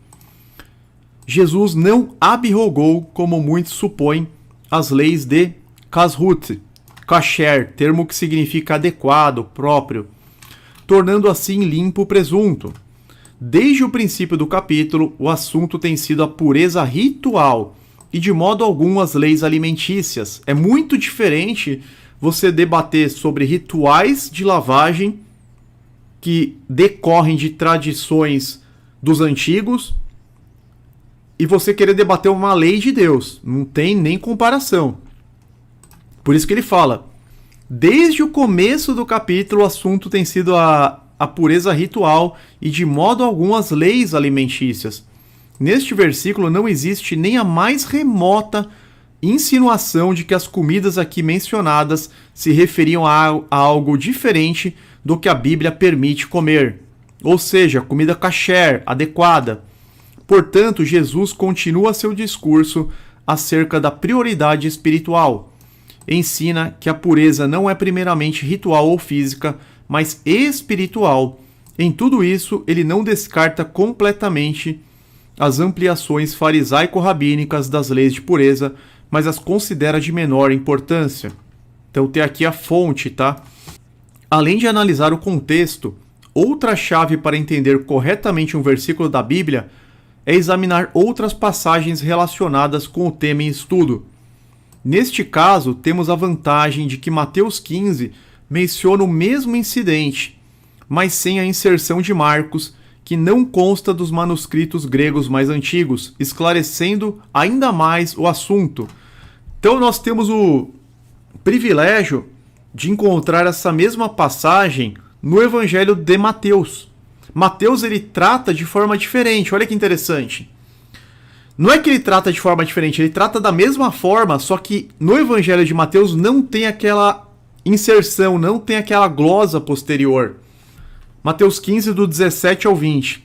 Jesus não abrogou, como muitos supõem, as leis de kashrut, kasher, termo que significa adequado, próprio, tornando assim limpo o presunto. Desde o princípio do capítulo, o assunto tem sido a pureza ritual e de modo algum as leis alimentícias. É muito diferente você debater sobre rituais de lavagem que decorrem de tradições dos antigos e você querer debater uma lei de Deus. Não tem nem comparação. Por isso que ele fala, desde o começo do capítulo o assunto tem sido a pureza ritual e de modo algum as leis alimentícias. Neste versículo não existe nem a mais remota insinuação de que as comidas aqui mencionadas se referiam a algo diferente do que a Bíblia permite comer, ou seja, comida kasher, adequada. Portanto, Jesus continua seu discurso acerca da prioridade espiritual. Ensina que a pureza não é primeiramente ritual ou física, mas espiritual. Em tudo isso, ele não descarta completamente as ampliações farisaico-rabínicas das leis de pureza, mas as considera de menor importância. Então tem aqui a fonte, tá? Além de analisar o contexto, outra chave para entender corretamente um versículo da Bíblia é examinar outras passagens relacionadas com o tema em estudo. Neste caso, temos a vantagem de que Mateus 15 menciona o mesmo incidente, mas sem a inserção de Marcos, que não consta dos manuscritos gregos mais antigos, esclarecendo ainda mais o assunto. Então nós temos o privilégio de encontrar essa mesma passagem no Evangelho de Mateus. Mateus ele trata de forma diferente, olha que interessante. Não é que ele trata de forma diferente, ele trata da mesma forma, só que no Evangelho de Mateus não tem aquela inserção, não tem aquela glosa posterior. Mateus 15, do 17 ao 20.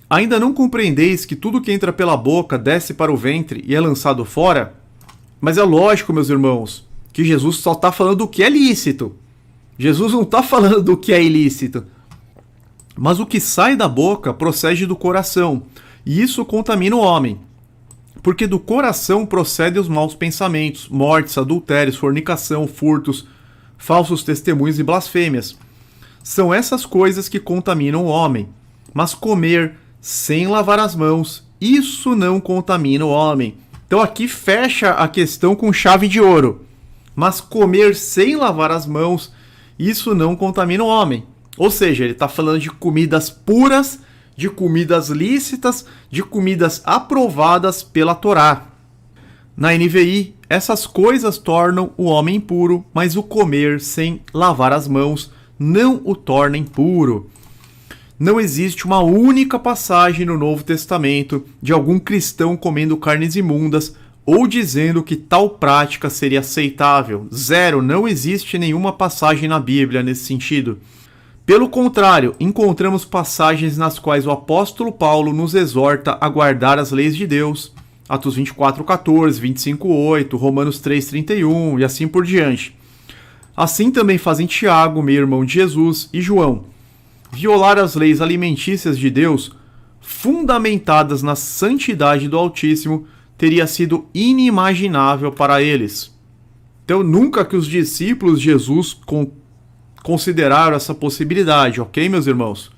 Ainda não compreendeis que tudo que entra pela boca desce para o ventre e é lançado fora? Mas é lógico, meus irmãos, que Jesus só está falando do que é lícito. Jesus não está falando do que é ilícito. Mas o que sai da boca procede do coração, e isso contamina o homem. Porque do coração procedem os maus pensamentos, mortes, adultérios, fornicação, furtos, falsos testemunhos e blasfêmias. São essas coisas que contaminam o homem. Mas comer sem lavar as mãos, isso não contamina o homem. Então aqui fecha a questão com chave de ouro. Mas comer sem lavar as mãos, isso não contamina o homem. Ou seja, ele está falando de comidas puras, de comidas lícitas, de comidas aprovadas pela Torá. Na NVI, essas coisas tornam o homem impuro, mas o comer sem lavar as mãos não o torna impuro. Não existe uma única passagem no Novo Testamento de algum cristão comendo carnes imundas ou dizendo que tal prática seria aceitável. Zero, não existe nenhuma passagem na Bíblia nesse sentido. Pelo contrário, encontramos passagens nas quais o apóstolo Paulo nos exorta a guardar as leis de Deus, Atos 24:14, 25:8, Romanos 3:31 e assim por diante. Assim também fazem Tiago, meu irmão de Jesus, e João. Violar as leis alimentícias de Deus, fundamentadas na santidade do Altíssimo, teria sido inimaginável para eles. Então, nunca que os discípulos de Jesus consideraram essa possibilidade, ok, meus irmãos?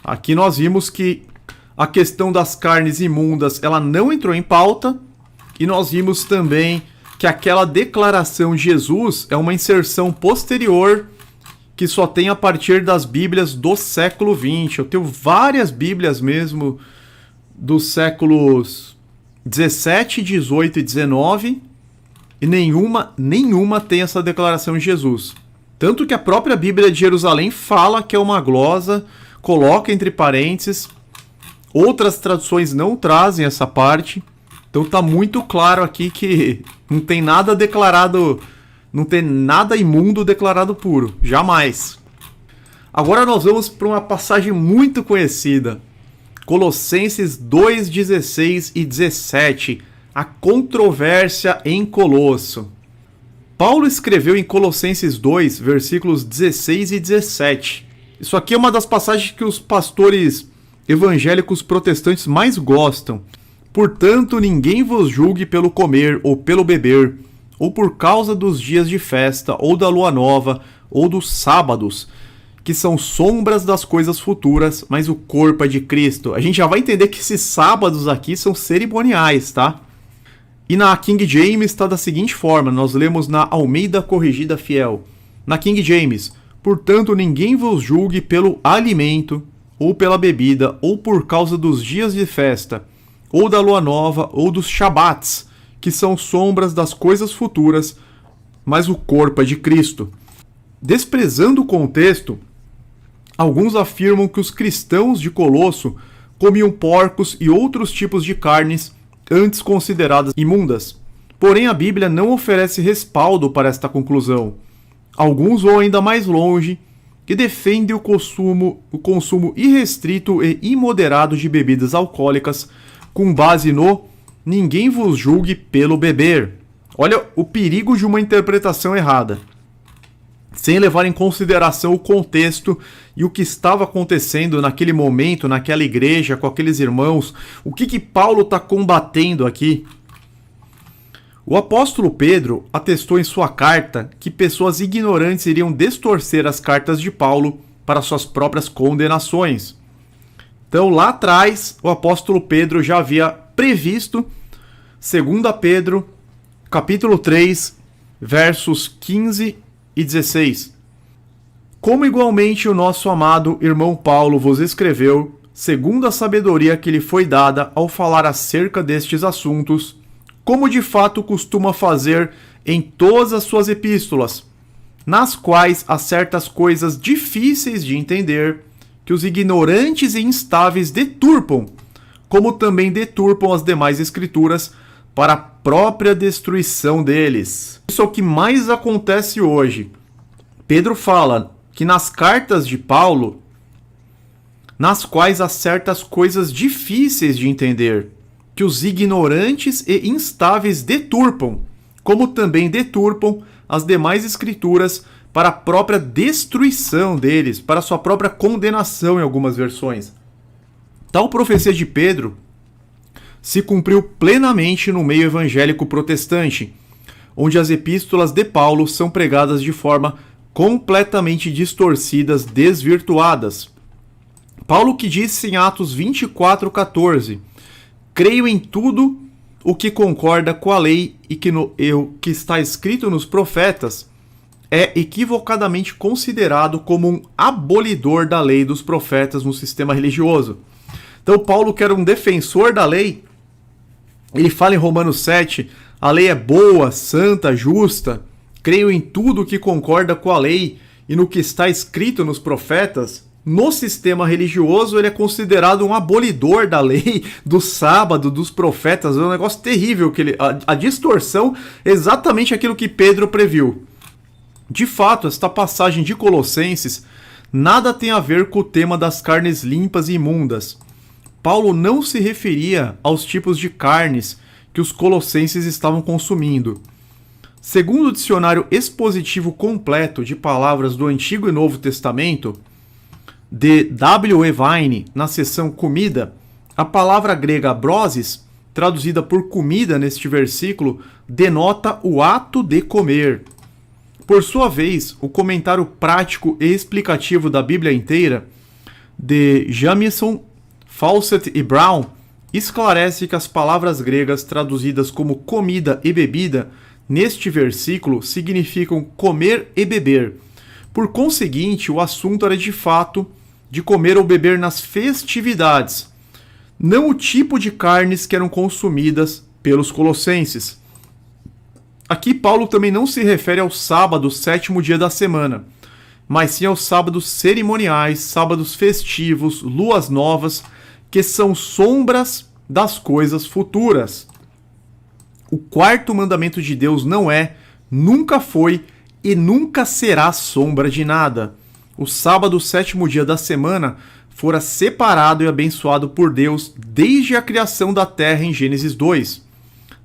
Aqui nós vimos que a questão das carnes imundas, ela não entrou em pauta, e nós vimos também que aquela declaração de Jesus é uma inserção posterior que só tem a partir das Bíblias do século XX. Eu tenho várias Bíblias mesmo dos séculos 17, 18 e 19 e nenhuma tem essa declaração de Jesus. Tanto que a própria Bíblia de Jerusalém fala que é uma glosa, coloca entre parênteses. Outras traduções não trazem essa parte. Então tá muito claro aqui que não tem nada declarado, não tem nada imundo declarado puro, jamais. Agora nós vamos para uma passagem muito conhecida, Colossenses 2:16 e 17, a controvérsia em Colosso. Paulo escreveu em Colossenses 2, versículos 16 e 17. Isso aqui é uma das passagens que os pastores evangélicos protestantes mais gostam. Portanto, ninguém vos julgue pelo comer ou pelo beber, ou por causa dos dias de festa, ou da lua nova, ou dos sábados, que são sombras das coisas futuras, mas o corpo é de Cristo. A gente já vai entender que esses sábados aqui são cerimoniais, tá? E na King James está da seguinte forma, nós lemos na Almeida Corrigida Fiel. Na King James, portanto, ninguém vos julgue pelo alimento, ou pela bebida, ou por causa dos dias de festa, ou da lua nova, ou dos Shabats, que são sombras das coisas futuras, mas o corpo é de Cristo. Desprezando o contexto, alguns afirmam que os cristãos de Colosso comiam porcos e outros tipos de carnes antes consideradas imundas. Porém, a Bíblia não oferece respaldo para esta conclusão. Alguns vão ainda mais longe e defendem o consumo irrestrito e imoderado de bebidas alcoólicas com base no ninguém vos julgue pelo beber. Olha o perigo de uma interpretação errada, sem levar em consideração o contexto e o que estava acontecendo naquele momento, naquela igreja, com aqueles irmãos. O que Paulo está combatendo aqui? O apóstolo Pedro atestou em sua carta que pessoas ignorantes iriam distorcer as cartas de Paulo para suas próprias condenações. Então, lá atrás, o apóstolo Pedro já havia previsto, 2 Pedro, capítulo 3, versos 15 e 16. Como igualmente o nosso amado irmão Paulo vos escreveu, segundo a sabedoria que lhe foi dada ao falar acerca destes assuntos, como de fato costuma fazer em todas as suas epístolas, nas quais há certas coisas difíceis de entender, que os ignorantes e instáveis deturpam, como também deturpam as demais escrituras para a própria destruição deles. Isso é o que mais acontece hoje. Pedro fala que nas cartas de Paulo, nas quais há certas coisas difíceis de entender, que os ignorantes e instáveis deturpam, como também deturpam as demais escrituras para a própria destruição deles, para a sua própria condenação em algumas versões. Tal profecia de Pedro se cumpriu plenamente no meio evangélico protestante, onde as epístolas de Paulo são pregadas de forma completamente distorcidas, desvirtuadas. Paulo que disse em Atos 24:14, creio em tudo o que concorda com a lei e que está escrito nos profetas, é equivocadamente considerado como um abolidor da lei dos profetas no sistema religioso. Então Paulo, que era um defensor da lei, ele fala em Romanos 7, a lei é boa, santa, justa, creio em tudo que concorda com a lei e no que está escrito nos profetas. No sistema religioso, ele é considerado um abolidor da lei, do sábado, dos profetas. É um negócio terrível. A distorção é exatamente aquilo que Pedro previu. De fato, esta passagem de Colossenses nada tem a ver com o tema das carnes limpas e imundas. Paulo não se referia aos tipos de carnes que os colossenses estavam consumindo. Segundo o dicionário expositivo completo de palavras do Antigo e Novo Testamento, de W. E. Vine, na seção comida, a palavra grega brosis, traduzida por comida neste versículo, denota o ato de comer. Por sua vez, o comentário prático e explicativo da Bíblia inteira, de Jamieson, Fawcett e Brown, esclarece que as palavras gregas traduzidas como comida e bebida neste versículo significam comer e beber. Por conseguinte, o assunto era de fato de comer ou beber nas festividades, não o tipo de carnes que eram consumidas pelos colossenses. Aqui Paulo também não se refere ao sábado, sétimo dia da semana, mas sim aos sábados cerimoniais, sábados festivos, luas novas, que são sombras das coisas futuras. O quarto mandamento de Deus não é, nunca foi e nunca será sombra de nada. O sábado, sétimo dia da semana, fora separado e abençoado por Deus desde a criação da terra em Gênesis 2.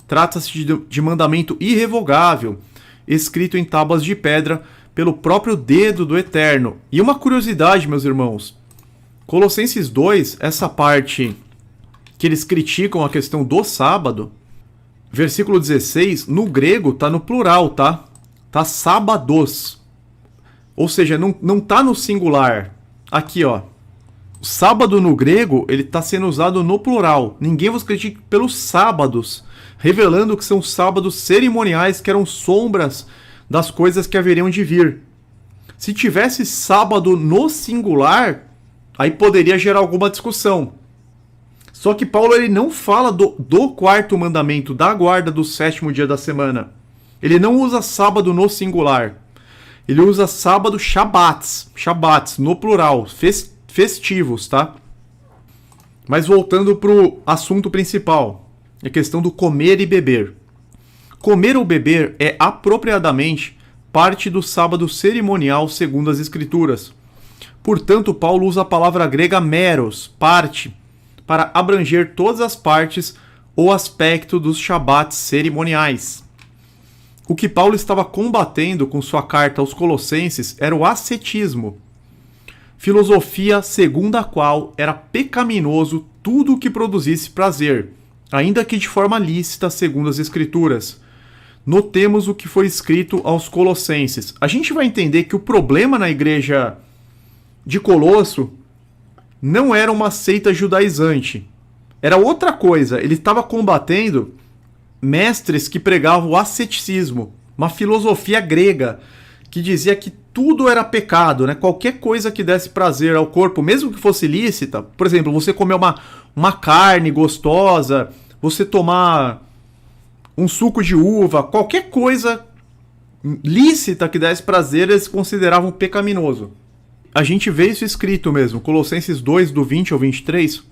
Trata-se de mandamento irrevogável, escrito em tábuas de pedra pelo próprio dedo do Eterno. E uma curiosidade, meus irmãos, Colossenses 2, essa parte que eles criticam a questão do sábado, versículo 16, no grego tá no plural, tá? Tá sábados. Ou seja, não tá no singular. Aqui, ó. O sábado no grego, ele tá sendo usado no plural. Ninguém vos critica pelos sábados, revelando que são sábados cerimoniais que eram sombras das coisas que haveriam de vir. Se tivesse sábado no singular, aí poderia gerar alguma discussão. Só que Paulo ele não fala do quarto mandamento, da guarda do sétimo dia da semana. Ele não usa sábado no singular. Ele usa sábado shabbats, no plural, festivos, tá? Mas voltando para o assunto principal, a questão do comer e beber. Comer ou beber é apropriadamente parte do sábado cerimonial segundo as Escrituras. Portanto, Paulo usa a palavra grega meros, parte, para abranger todas as partes ou aspecto dos shabbats cerimoniais. O que Paulo estava combatendo com sua carta aos Colossenses era o ascetismo, filosofia segundo a qual era pecaminoso tudo o que produzisse prazer, ainda que de forma lícita segundo as Escrituras. Notemos o que foi escrito aos Colossenses. A gente vai entender que o problema na igreja de Colosso não era uma seita judaizante. Era outra coisa. Ele estava combatendo mestres que pregavam o asceticismo, uma filosofia grega que dizia que tudo era pecado, né? Qualquer coisa que desse prazer ao corpo, mesmo que fosse lícita, por exemplo, você comer uma carne gostosa, você tomar um suco de uva, qualquer coisa lícita que desse prazer, eles consideravam pecaminoso. A gente vê isso escrito mesmo, Colossenses 2, do 20 ao 23.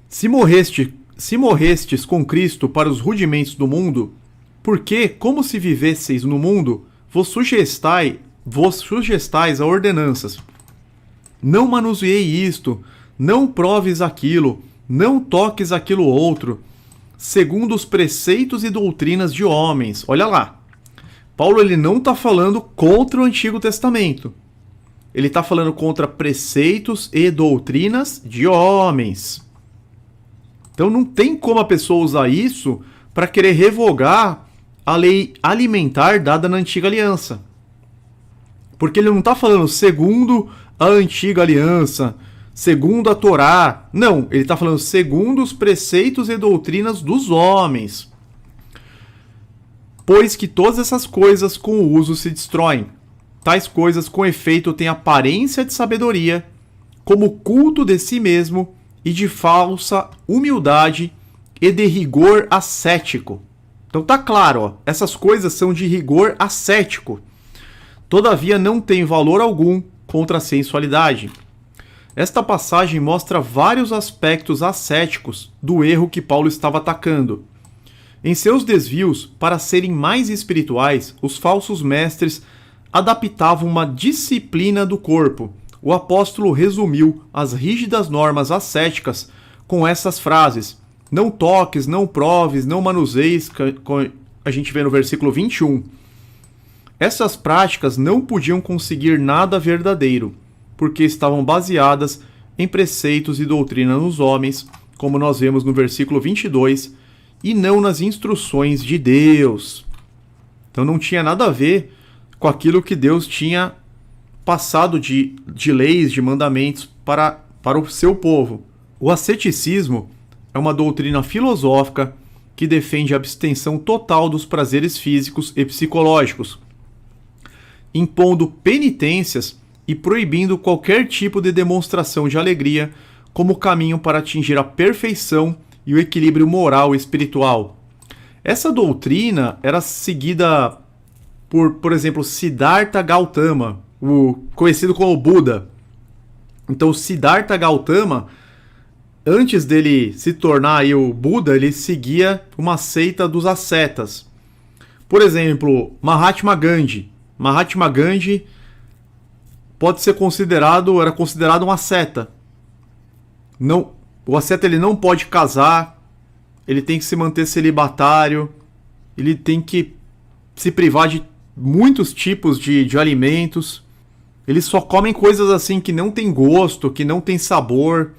Se morrestes com Cristo para os rudimentos do mundo, porque, como se vivesseis no mundo, vos sugestais a ordenanças. Não manuseei isto, não proves aquilo, não toques aquilo outro, segundo os preceitos e doutrinas de homens. Olha lá, Paulo ele não está falando contra o Antigo Testamento. Ele está falando contra preceitos e doutrinas de homens. Então não tem como a pessoa usar isso para querer revogar a lei alimentar dada na Antiga Aliança. Porque ele não está falando segundo a Antiga Aliança, segundo a Torá. Não, ele está falando segundo os preceitos e doutrinas dos homens. Pois que todas essas coisas com o uso se destroem. Tais coisas com efeito têm aparência de sabedoria, como culto de si mesmo e de falsa humildade e de rigor ascético. Então tá claro, ó, essas coisas são de rigor ascético. Todavia não tem valor algum contra a sensualidade. Esta passagem mostra vários aspectos ascéticos do erro que Paulo estava atacando. Em seus desvios, para serem mais espirituais, os falsos mestres adaptavam uma disciplina do corpo. O apóstolo resumiu as rígidas normas ascéticas com essas frases: não toques, não proves, não manuseis, a gente vê no versículo 21. Essas práticas não podiam conseguir nada verdadeiro, porque estavam baseadas em preceitos e doutrina nos homens, como nós vemos no versículo 22, e não nas instruções de Deus. Então não tinha nada a ver com aquilo que Deus tinha passado de leis, de mandamentos para o seu povo. O asceticismo é uma doutrina filosófica que defende a abstenção total dos prazeres físicos e psicológicos, impondo penitências e proibindo qualquer tipo de demonstração de alegria como caminho para atingir a perfeição e o equilíbrio moral e espiritual. Essa doutrina era seguida por exemplo, Siddhartha Gautama, o conhecido como Buda. Então, Siddhartha Gautama, antes dele se tornar aí o Buda, ele seguia uma seita dos ascetas. Por exemplo, Mahatma Gandhi. Mahatma Gandhi era considerado um asceta. Não, o asceta ele não pode casar, ele tem que se manter celibatário, ele tem que se privar de muitos tipos de alimentos. Eles só comem coisas assim que não tem gosto, que não tem sabor.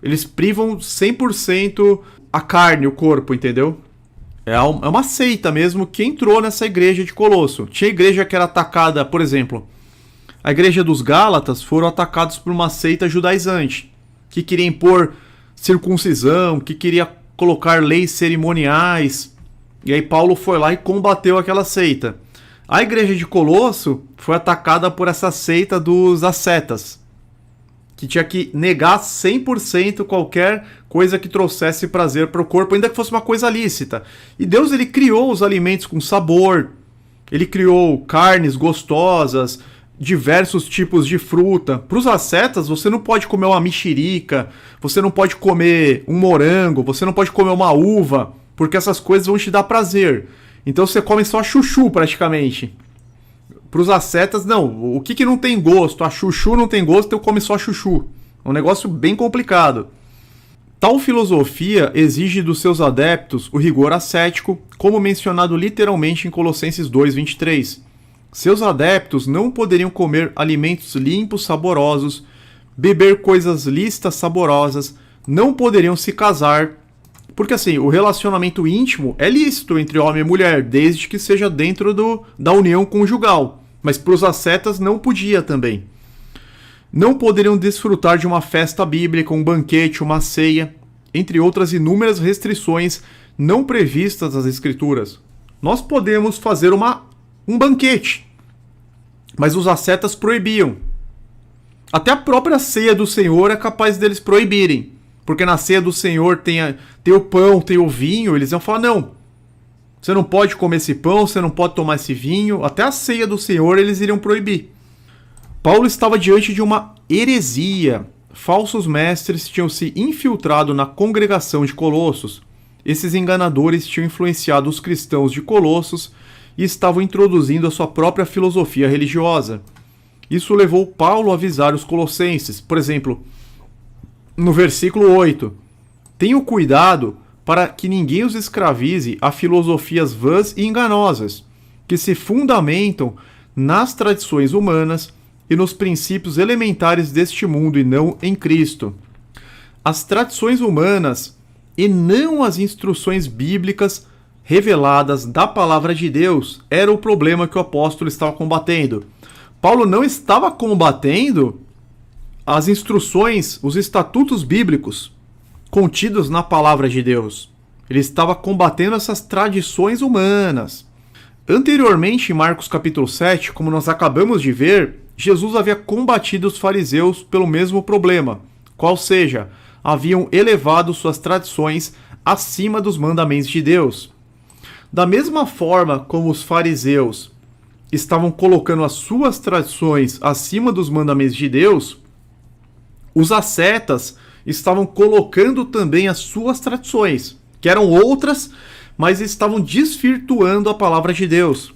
Eles privam 100% a carne, o corpo, entendeu? É uma seita mesmo que entrou nessa igreja de Colosso. Tinha igreja que era atacada, por exemplo, a igreja dos Gálatas foram atacados por uma seita judaizante, que queria impor circuncisão, que queria colocar leis cerimoniais. E aí Paulo foi lá e combateu aquela seita. A igreja de Colosso foi atacada por essa seita dos ascetas, que tinha que negar 100% qualquer coisa que trouxesse prazer para o corpo, ainda que fosse uma coisa lícita. E Deus ele criou os alimentos com sabor, ele criou carnes gostosas, diversos tipos de fruta. Para os ascetas, você não pode comer uma mexerica, você não pode comer um morango, você não pode comer uma uva, porque essas coisas vão te dar prazer. Então você come só chuchu praticamente. Para os ascetas, não. O que não tem gosto? A chuchu não tem gosto, eu come só chuchu. É um negócio bem complicado. Tal filosofia exige dos seus adeptos o rigor ascético, como mencionado literalmente em Colossenses 2:23. Seus adeptos não poderiam comer alimentos limpos, saborosos, beber coisas lícitas, saborosas, não poderiam se casar, porque assim, o relacionamento íntimo é lícito entre homem e mulher, desde que seja dentro da união conjugal. Mas para os ascetas não podia também. Não poderiam desfrutar de uma festa bíblica, um banquete, uma ceia, entre outras inúmeras restrições não previstas nas Escrituras. Nós podemos fazer um banquete. Mas os ascetas proibiam. Até a própria ceia do Senhor é capaz deles proibirem. Porque na ceia do Senhor tem o pão, tem o vinho, eles iam falar, não, você não pode comer esse pão, você não pode tomar esse vinho. Até a ceia do Senhor eles iriam proibir. Paulo estava diante de uma heresia. Falsos mestres tinham se infiltrado na congregação de Colossos. Esses enganadores tinham influenciado os cristãos de Colossos e estavam introduzindo a sua própria filosofia religiosa. Isso levou Paulo a avisar os colossenses. Por exemplo, no versículo 8: tenham cuidado para que ninguém os escravize a filosofias vãs e enganosas, que se fundamentam nas tradições humanas e nos princípios elementares deste mundo e não em Cristo. As tradições humanas e não as instruções bíblicas reveladas da palavra de Deus era o problema que o apóstolo estava combatendo. Paulo não estava combatendo as instruções, os estatutos bíblicos contidos na palavra de Deus. Ele estava combatendo essas tradições humanas. Anteriormente, em Marcos capítulo 7, como nós acabamos de ver, Jesus havia combatido os fariseus pelo mesmo problema, qual seja, haviam elevado suas tradições acima dos mandamentos de Deus. Da mesma forma como os fariseus estavam colocando as suas tradições acima dos mandamentos de Deus, os ascetas estavam colocando também as suas tradições, que eram outras, mas estavam desvirtuando a palavra de Deus.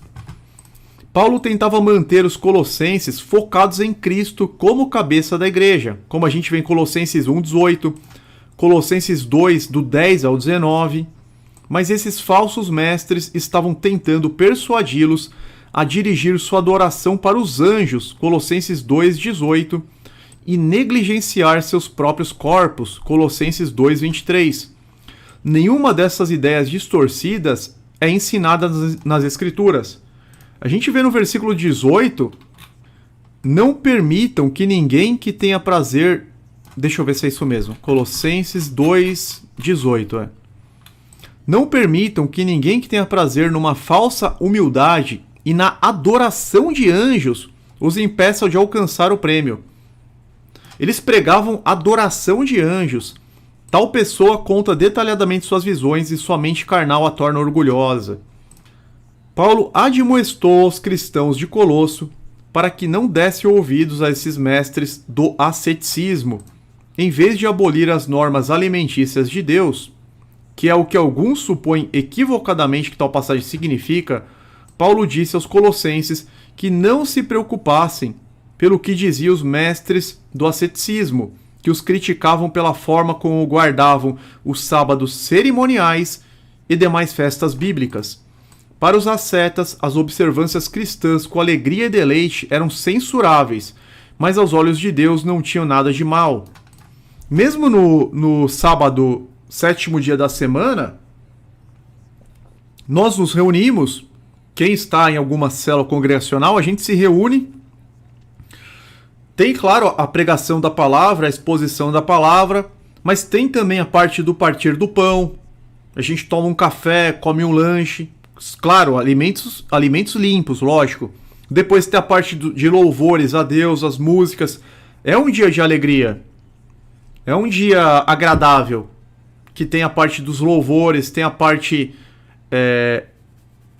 Paulo tentava manter os colossenses focados em Cristo como cabeça da igreja, como a gente vê em Colossenses 1:18, Colossenses 2, do 10 ao 19, mas esses falsos mestres estavam tentando persuadi-los a dirigir sua adoração para os anjos, Colossenses 2:18, e negligenciar seus próprios corpos, Colossenses 2:23. Nenhuma dessas ideias distorcidas é ensinada nas Escrituras. A gente vê no versículo 18, não permitam que ninguém que tenha prazer... Deixa eu ver se é isso mesmo. Colossenses 2:18. Não permitam que ninguém que tenha prazer numa falsa humildade e na adoração de anjos os impeça de alcançar o prêmio. Eles pregavam adoração de anjos. Tal pessoa conta detalhadamente suas visões e sua mente carnal a torna orgulhosa. Paulo admoestou aos cristãos de Colosso para que não dessem ouvidos a esses mestres do asceticismo, em vez de abolir as normas alimentícias de Deus, que é o que alguns supõem equivocadamente que tal passagem significa. Paulo disse aos colossenses que não se preocupassem pelo que diziam os mestres do asceticismo, que os criticavam pela forma como guardavam os sábados cerimoniais e demais festas bíblicas. Para os ascetas, as observâncias cristãs com alegria e deleite eram censuráveis, mas aos olhos de Deus não tinham nada de mal. Mesmo no sábado, sétimo dia da semana, nós nos reunimos. Quem está em alguma célula congregacional, a gente se reúne. Tem, claro, a pregação da palavra, a exposição da palavra, mas tem também a parte do partir do pão. A gente toma um café, come um lanche. Claro, alimentos limpos, lógico. Depois tem a parte de louvores a Deus, as músicas. É um dia de alegria. É um dia agradável. Que tem a parte dos louvores, tem a parte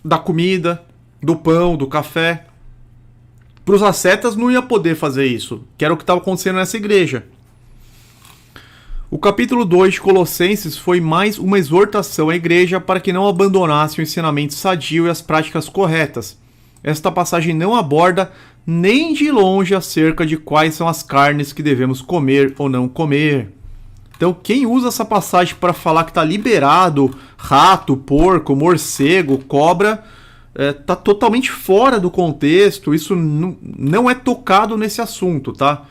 da comida, do pão, do café. Para os ascetas não ia poder fazer isso, que era o que estava acontecendo nessa igreja. O capítulo 2 de Colossenses foi mais uma exortação à igreja para que não abandonasse o ensinamento sadio e as práticas corretas. Esta passagem não aborda nem de longe acerca de quais são as carnes que devemos comer ou não comer. Então quem usa essa passagem para falar que está liberado rato, porco, morcego, cobra, está totalmente fora do contexto. Isso não é tocado nesse assunto, tá?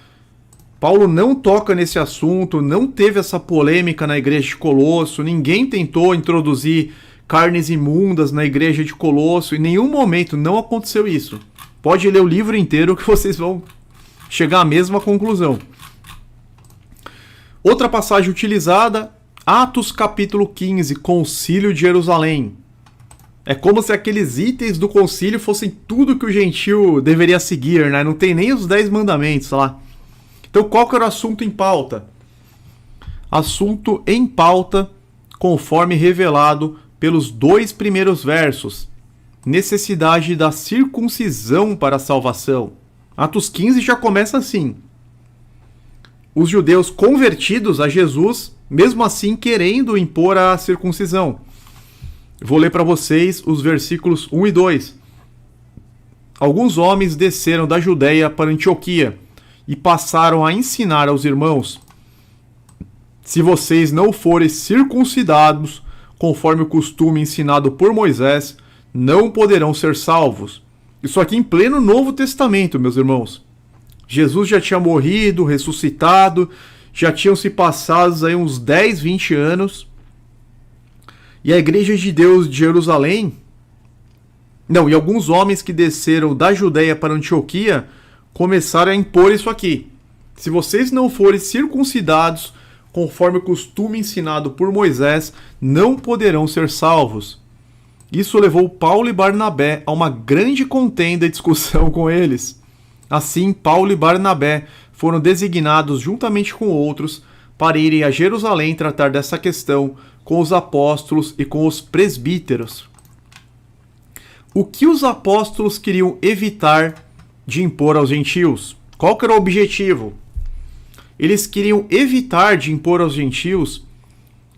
Paulo não toca nesse assunto, não teve essa polêmica na igreja de Colosso, ninguém tentou introduzir carnes imundas na igreja de Colosso, em nenhum momento não aconteceu isso. Pode ler o livro inteiro que vocês vão chegar à mesma conclusão. Outra passagem utilizada, Atos capítulo 15, Concílio de Jerusalém. É como se aqueles itens do concílio fossem tudo que o gentil deveria seguir, né? Não tem nem os 10 mandamentos lá. Então, qual que era o assunto em pauta? Assunto em pauta, conforme revelado pelos 2 primeiros versos. Necessidade da circuncisão para a salvação. Atos 15 já começa assim. Os judeus convertidos a Jesus, mesmo assim querendo impor a circuncisão. Vou ler para vocês os versículos 1 e 2. Alguns homens desceram da Judéia para Antioquia e passaram a ensinar aos irmãos: se vocês não forem circuncidados, conforme o costume ensinado por Moisés, não poderão ser salvos. Isso aqui em pleno Novo Testamento, meus irmãos. Jesus já tinha morrido, ressuscitado, já tinham se passados aí uns 10, 20 anos. E a Igreja de Deus de Jerusalém, e alguns homens que desceram da Judéia para Antioquia começaram a impor isso aqui. Se vocês não forem circuncidados, conforme o costume ensinado por Moisés, não poderão ser salvos. Isso levou Paulo e Barnabé a uma grande contenda e discussão com eles. Assim, Paulo e Barnabé foram designados juntamente com outros para irem a Jerusalém tratar dessa questão com os apóstolos e com os presbíteros. O que os apóstolos queriam evitar de impor aos gentios? Qual que era o objetivo? Eles queriam evitar de impor aos gentios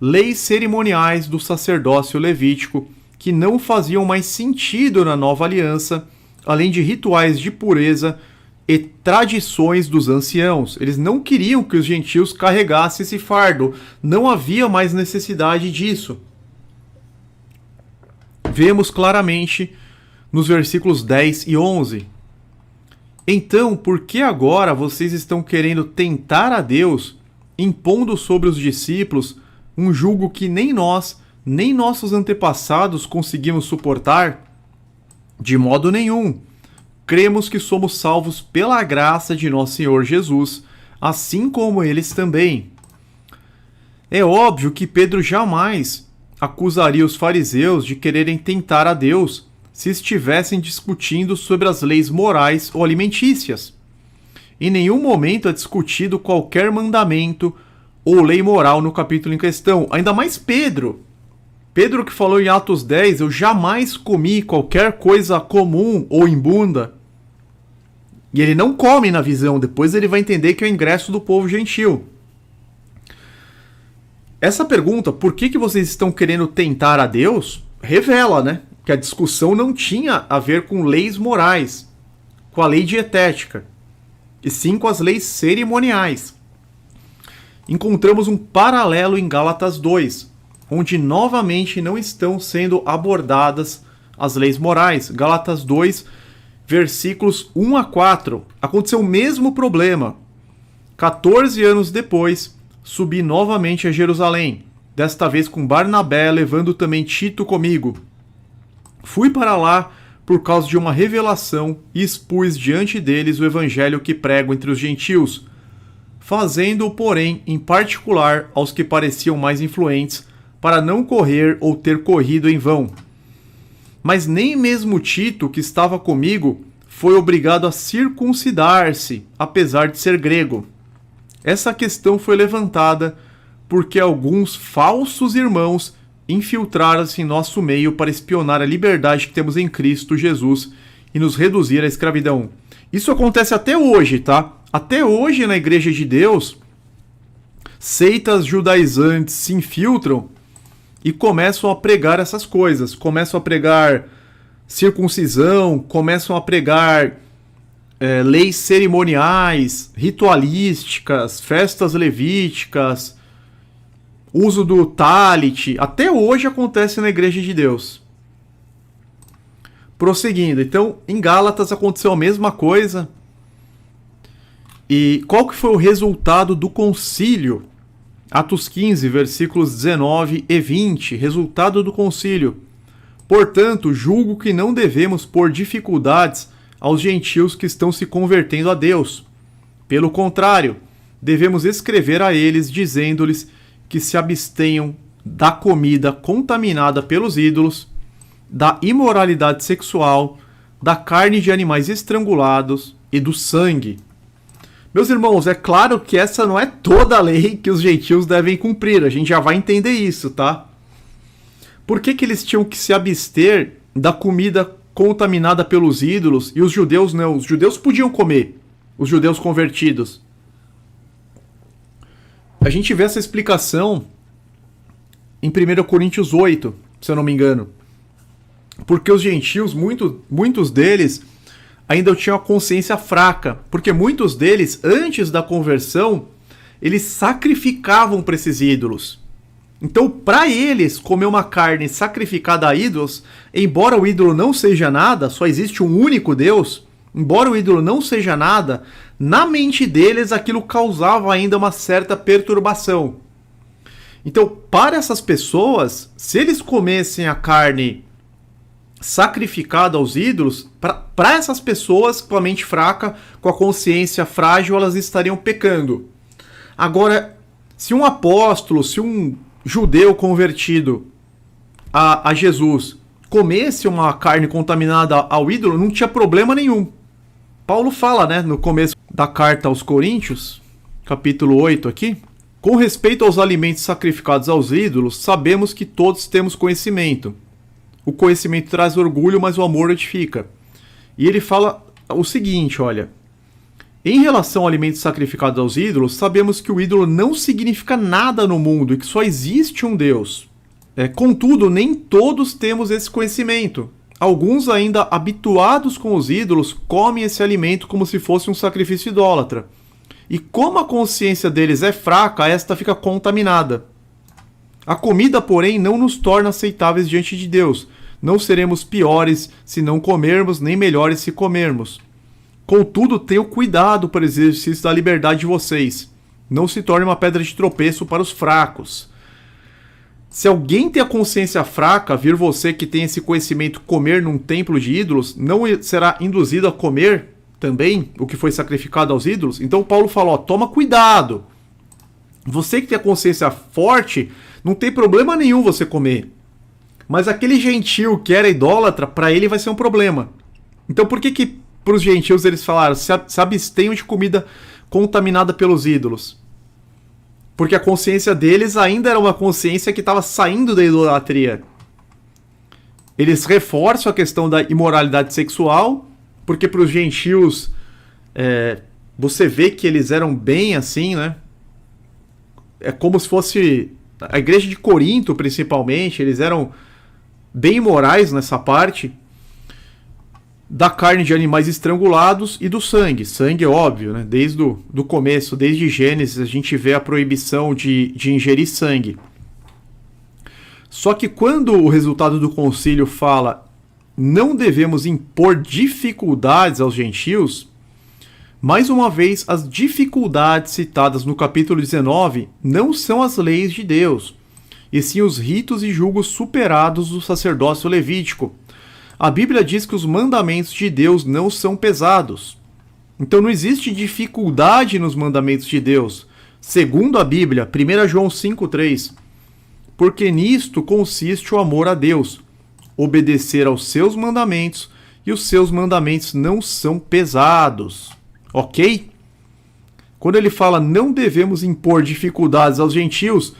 leis cerimoniais do sacerdócio levítico que não faziam mais sentido na nova aliança, além de rituais de pureza e tradições dos anciãos. Eles não queriam que os gentios carregassem esse fardo. Não havia mais necessidade disso. Vemos claramente nos versículos 10 e 11. Então, por que agora vocês estão querendo tentar a Deus, impondo sobre os discípulos um jugo que nem nós, nem nossos antepassados conseguimos suportar? De modo nenhum. Cremos que somos salvos pela graça de nosso Senhor Jesus, assim como eles também. É óbvio que Pedro jamais acusaria os fariseus de quererem tentar a Deus se estivessem discutindo sobre as leis morais ou alimentícias. Em nenhum momento é discutido qualquer mandamento ou lei moral no capítulo em questão, ainda mais Pedro. Pedro que falou em Atos 10, eu jamais comi qualquer coisa comum ou imbunda. E ele não come na visão, depois ele vai entender que é o ingresso do povo gentil. Essa pergunta, por que vocês estão querendo tentar a Deus, revela, né, que a discussão não tinha a ver com leis morais, com a lei dietética, e sim com as leis cerimoniais. Encontramos um paralelo em Gálatas 2, onde novamente não estão sendo abordadas as leis morais. Gálatas 2, versículos 1 a 4. Aconteceu o mesmo problema. 14 anos depois, subi novamente a Jerusalém, desta vez com Barnabé, levando também Tito comigo. Fui para lá por causa de uma revelação e expus diante deles o evangelho que prego entre os gentios, fazendo-o, porém, em particular aos que pareciam mais influentes, para não correr ou ter corrido em vão. Mas nem mesmo Tito, que estava comigo, foi obrigado a circuncidar-se, apesar de ser grego. Essa questão foi levantada porque alguns falsos irmãos infiltraram-se em nosso meio para espionar a liberdade que temos em Cristo Jesus e nos reduzir à escravidão. Isso acontece até hoje, tá? Até hoje na Igreja de Deus, seitas judaizantes se infiltram e começam a pregar essas coisas. Começam a pregar circuncisão, começam a pregar leis cerimoniais, ritualísticas, festas levíticas, uso do talit. Até hoje acontece na Igreja de Deus. Prosseguindo, então, em Gálatas aconteceu a mesma coisa. E qual que foi o resultado do concílio? Atos 15, versículos 19 e 20, resultado do concílio. Portanto, julgo que não devemos pôr dificuldades aos gentios que estão se convertendo a Deus. Pelo contrário, devemos escrever a eles, dizendo-lhes que se abstenham da comida contaminada pelos ídolos, da imoralidade sexual, da carne de animais estrangulados e do sangue. Meus irmãos, é claro que essa não é toda a lei que os gentios devem cumprir, a gente já vai entender isso, tá? Por que eles tinham que se abster da comida contaminada pelos ídolos e os judeus não? Os judeus podiam comer, os judeus convertidos. A gente vê essa explicação em 1 Coríntios 8, se eu não me engano. Porque os gentios, muitos deles, ainda tinham a consciência fraca. Porque muitos deles, antes da conversão, eles sacrificavam para esses ídolos. Então, para eles, comer uma carne sacrificada a ídolos, embora o ídolo não seja nada, só existe um único Deus, embora o ídolo não seja nada, na mente deles aquilo causava ainda uma certa perturbação. Então, para essas pessoas, se eles comessem a carne sacrificada aos ídolos, para essas pessoas com a mente fraca, com a consciência frágil, elas estariam pecando. Agora, se um apóstolo, se um judeu convertido a Jesus comesse uma carne contaminada ao ídolo, não tinha problema nenhum. Paulo fala, né, no começo da carta aos Coríntios, capítulo 8 aqui, com respeito aos alimentos sacrificados aos ídolos, sabemos que todos temos conhecimento. O conhecimento traz orgulho, mas o amor edifica. E ele fala o seguinte, olha, em relação ao alimento sacrificado aos ídolos, sabemos que o ídolo não significa nada no mundo e que só existe um Deus. Contudo, nem todos temos esse conhecimento. Alguns ainda habituados com os ídolos comem esse alimento como se fosse um sacrifício idólatra. E como a consciência deles é fraca, esta fica contaminada. A comida, porém, não nos torna aceitáveis diante de Deus. Não seremos piores se não comermos, nem melhores se comermos. Contudo, tenham cuidado para o exercício da liberdade de vocês. Não se torne uma pedra de tropeço para os fracos. Se alguém tem a consciência fraca, vir você que tem esse conhecimento comer num templo de ídolos, não será induzido a comer também o que foi sacrificado aos ídolos? Então Paulo fala, toma cuidado. Você que tem a consciência forte, não tem problema nenhum você comer. Mas aquele gentio que era idólatra, para ele vai ser um problema. Então por que para os gentios eles falaram, se abstenham de comida contaminada pelos ídolos? Porque a consciência deles ainda era uma consciência que estava saindo da idolatria. Eles reforçam a questão da imoralidade sexual, porque para os gentios você vê que eles eram bem assim, né? É como se fosse a igreja de Corinto, principalmente, eles eram bem imorais nessa parte da carne de animais estrangulados e do sangue. Sangue, óbvio, né? Desde do começo, desde Gênesis, a gente vê a proibição de ingerir sangue. Só que quando o resultado do concílio fala não devemos impor dificuldades aos gentios, mais uma vez, as dificuldades citadas no capítulo 19 não são as leis de Deus, e sim os ritos e julgos superados do sacerdócio levítico. A Bíblia diz que os mandamentos de Deus não são pesados. Então não existe dificuldade nos mandamentos de Deus. Segundo a Bíblia, 1 João 5,3, porque nisto consiste o amor a Deus, obedecer aos seus mandamentos, e os seus mandamentos não são pesados. Ok? Quando ele fala não devemos impor dificuldades aos gentios,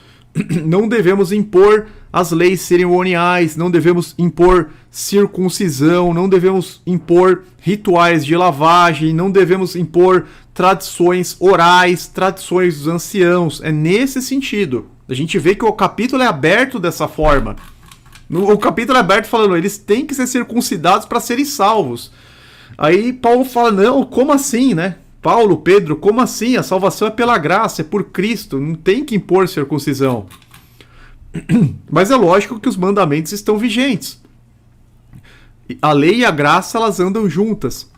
não devemos impor as leis cerimoniais, não devemos impor circuncisão, não devemos impor rituais de lavagem, não devemos impor tradições orais, tradições dos anciãos. É nesse sentido. A gente vê que o capítulo é aberto dessa forma. O capítulo é aberto falando, eles têm que ser circuncidados para serem salvos. Aí Paulo fala, não, como assim, né? Paulo, Pedro, como assim? A salvação é pela graça, é por Cristo, não tem que impor circuncisão. Mas é lógico que os mandamentos estão vigentes. A lei e a graça, elas andam juntas.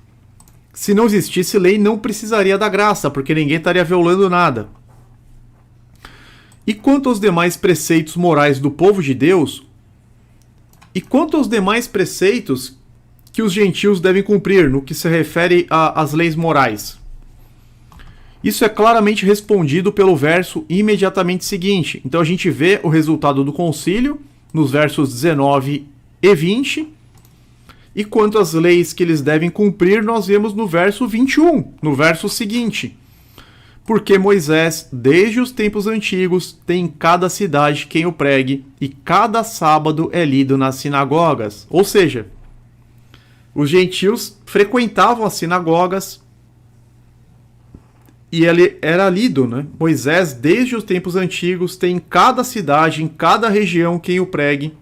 Se não existisse lei, não precisaria da graça, porque ninguém estaria violando nada. E quanto aos demais preceitos morais do povo de Deus, e quanto aos demais preceitos que os gentios devem cumprir no que se refere às leis morais? Isso é claramente respondido pelo verso imediatamente seguinte. Então a gente vê o resultado do concílio nos versos 19 e 20. E quanto às leis que eles devem cumprir, nós vemos no verso 21, no verso seguinte. Porque Moisés, desde os tempos antigos, tem em cada cidade quem o pregue, e cada sábado é lido nas sinagogas. Ou seja, os gentios frequentavam as sinagogas e ele era lido, né? Moisés, desde os tempos antigos, tem em cada cidade, em cada região quem o pregue,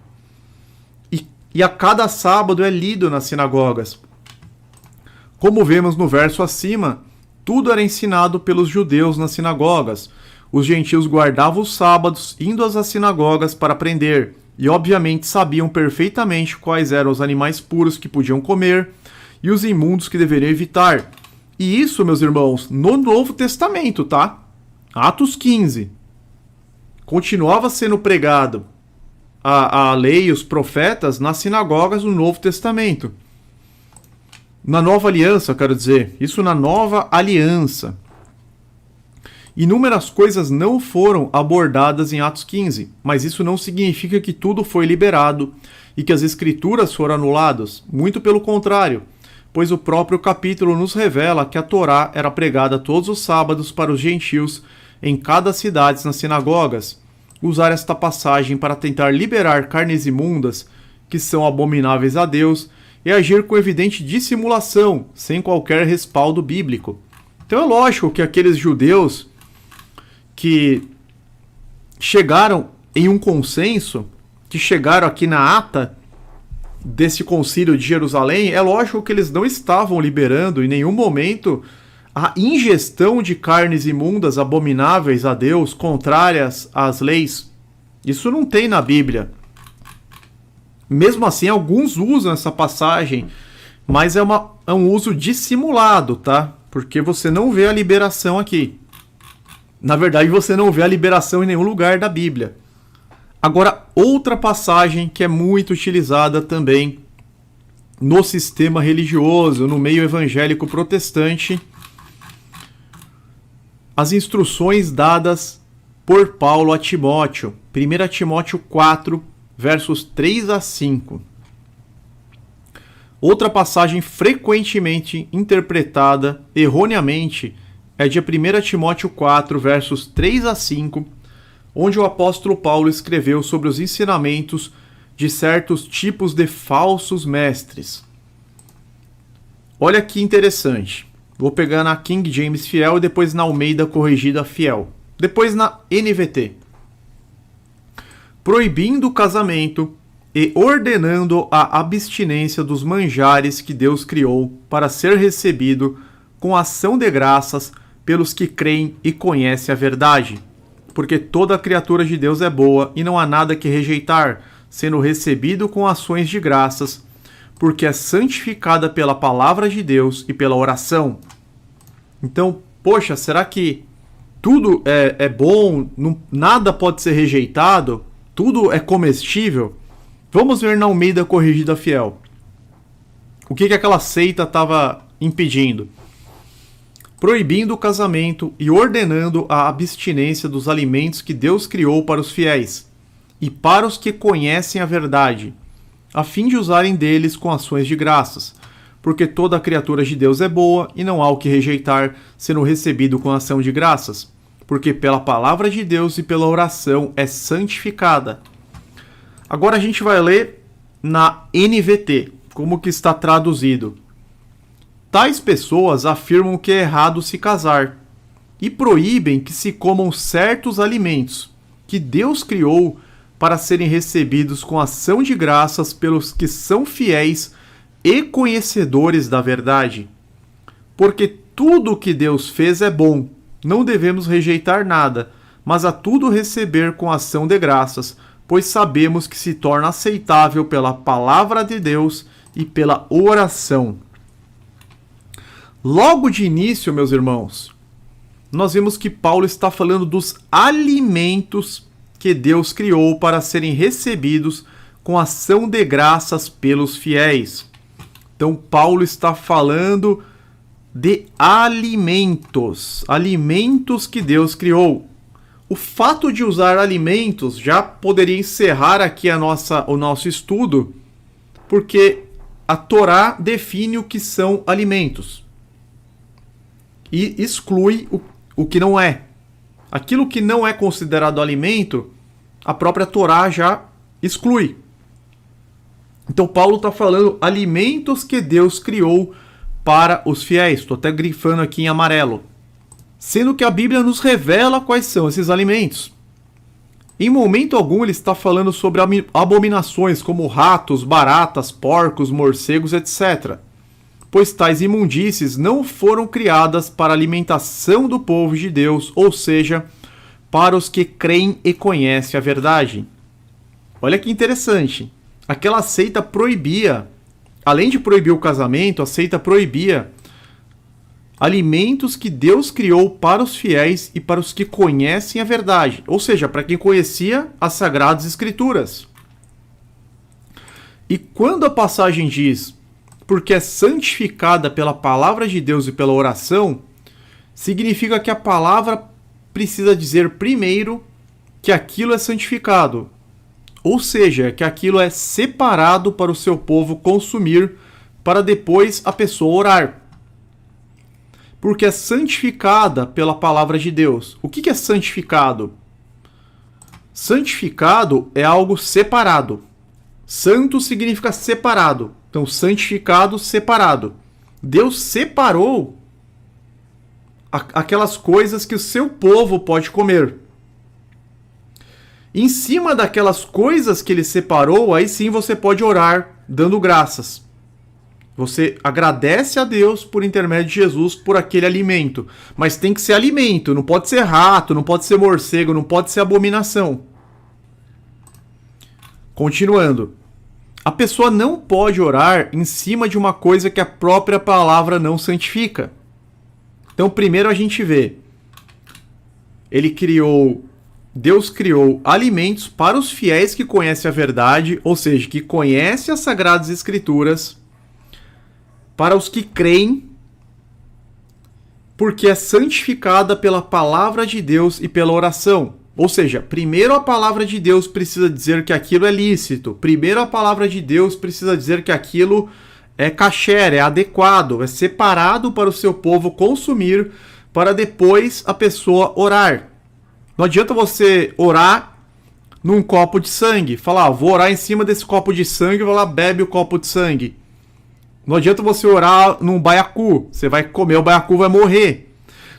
e a cada sábado é lido nas sinagogas. Como vemos no verso acima, tudo era ensinado pelos judeus nas sinagogas. Os gentios guardavam os sábados, indo às sinagogas para aprender, e obviamente sabiam perfeitamente quais eram os animais puros que podiam comer e os imundos que deveriam evitar. E isso, meus irmãos, no Novo Testamento, tá? Atos 15. Continuava sendo pregado a lei e os profetas nas sinagogas do Novo Testamento. Na Nova Aliança, quero dizer. Isso na Nova Aliança. Inúmeras coisas não foram abordadas em Atos 15, mas isso não significa que tudo foi liberado e que as escrituras foram anuladas. Muito pelo contrário, pois o próprio capítulo nos revela que a Torá era pregada todos os sábados para os gentios em cada cidade nas sinagogas. Usar esta passagem para tentar liberar carnes imundas que são abomináveis a Deus e agir com evidente dissimulação, sem qualquer respaldo bíblico. Então é lógico que aqueles judeus que chegaram em um consenso, que chegaram aqui na ata desse concílio de Jerusalém, é lógico que eles não estavam liberando em nenhum momento a ingestão de carnes imundas abomináveis a Deus, contrárias às leis. Isso não tem na Bíblia. Mesmo assim, alguns usam essa passagem, mas é um uso dissimulado, tá? Porque você não vê a liberação aqui. Na verdade, você não vê a liberação em nenhum lugar da Bíblia. Agora, outra passagem que é muito utilizada também no sistema religioso, no meio evangélico protestante, as instruções dadas por Paulo a Timóteo. 1 Timóteo 4, versos 3 a 5. Outra passagem frequentemente interpretada erroneamente é de 1 Timóteo 4, versos 3 a 5, onde o apóstolo Paulo escreveu sobre os ensinamentos de certos tipos de falsos mestres. Olha que interessante. Vou pegar na King James Fiel e depois na Almeida Corrigida Fiel. Depois na NVT. Proibindo o casamento e ordenando a abstinência dos manjares que Deus criou para ser recebido com ação de graças pelos que creem e conhecem a verdade. Porque toda criatura de Deus é boa e não há nada que rejeitar, sendo recebido com ações de graças, porque é santificada pela palavra de Deus e pela oração. Então, poxa, será que tudo é bom, nada pode ser rejeitado, tudo é comestível? Vamos ver na Almeida Corrigida Fiel. O que aquela seita estava impedindo? Proibindo o casamento e ordenando a abstinência dos alimentos que Deus criou para os fiéis e para os que conhecem a verdade, a fim de usarem deles com ações de graças, porque toda criatura de Deus é boa e não há o que rejeitar, sendo recebido com ação de graças, porque pela palavra de Deus e pela oração é santificada. Agora a gente vai ler na NVT, como que está traduzido. Tais pessoas afirmam que é errado se casar e proíbem que se comam certos alimentos que Deus criou para serem recebidos com ação de graças pelos que são fiéis e conhecedores da verdade. Porque tudo o que Deus fez é bom, não devemos rejeitar nada, mas a tudo receber com ação de graças, pois sabemos que se torna aceitável pela palavra de Deus e pela oração. Logo de início, meus irmãos, nós vemos que Paulo está falando dos alimentos que Deus criou para serem recebidos com ação de graças pelos fiéis. Então, Paulo está falando de alimentos que Deus criou. O fato de usar alimentos já poderia encerrar aqui o nosso estudo, Porque a Torá define o que são alimentos e exclui o que não é. Aquilo que não é considerado alimento, a própria Torá já exclui. Então Paulo está falando alimentos que Deus criou para os fiéis. Estou até grifando aqui em amarelo. Sendo que a Bíblia nos revela quais são esses alimentos. Em momento algum ele está falando sobre abominações como ratos, baratas, porcos, morcegos, etc. Pois tais imundícies não foram criadas para a alimentação do povo de Deus, ou seja, para os que creem e conhecem a verdade. Olha que interessante. Aquela seita proibia, além de proibir o casamento, a seita proibia alimentos que Deus criou para os fiéis e para os que conhecem a verdade, ou seja, para quem conhecia as Sagradas Escrituras. E quando a passagem diz, porque é santificada pela palavra de Deus e pela oração, significa que a palavra precisa dizer primeiro que aquilo é santificado, ou seja, que aquilo é separado para o seu povo consumir, para depois a pessoa orar. Porque é santificada pela palavra de Deus. O que é santificado? Santificado é algo separado. Santo significa separado. Então, santificado, separado. Deus separou aquelas coisas que o seu povo pode comer. Em cima daquelas coisas que ele separou, aí sim você pode orar dando graças. Você agradece a Deus por intermédio de Jesus por aquele alimento. Mas tem que ser alimento, não pode ser rato, não pode ser morcego, não pode ser abominação. Continuando. A pessoa não pode orar em cima de uma coisa que a própria palavra não santifica. Então primeiro a gente vê. Deus criou alimentos para os fiéis que conhecem a verdade, ou seja, que conhecem as Sagradas Escrituras, para os que creem, porque é santificada pela palavra de Deus e pela oração. Ou seja, primeiro a palavra de Deus precisa dizer que aquilo é lícito. Primeiro a palavra de Deus precisa dizer que aquilo é kasher, é adequado, é separado para o seu povo consumir, para depois a pessoa orar. Não adianta você orar num copo de sangue. Falar, vou orar em cima desse copo de sangue, vai lá, bebe o copo de sangue. Não adianta você orar num baiacu. Você vai comer o baiacu, vai morrer.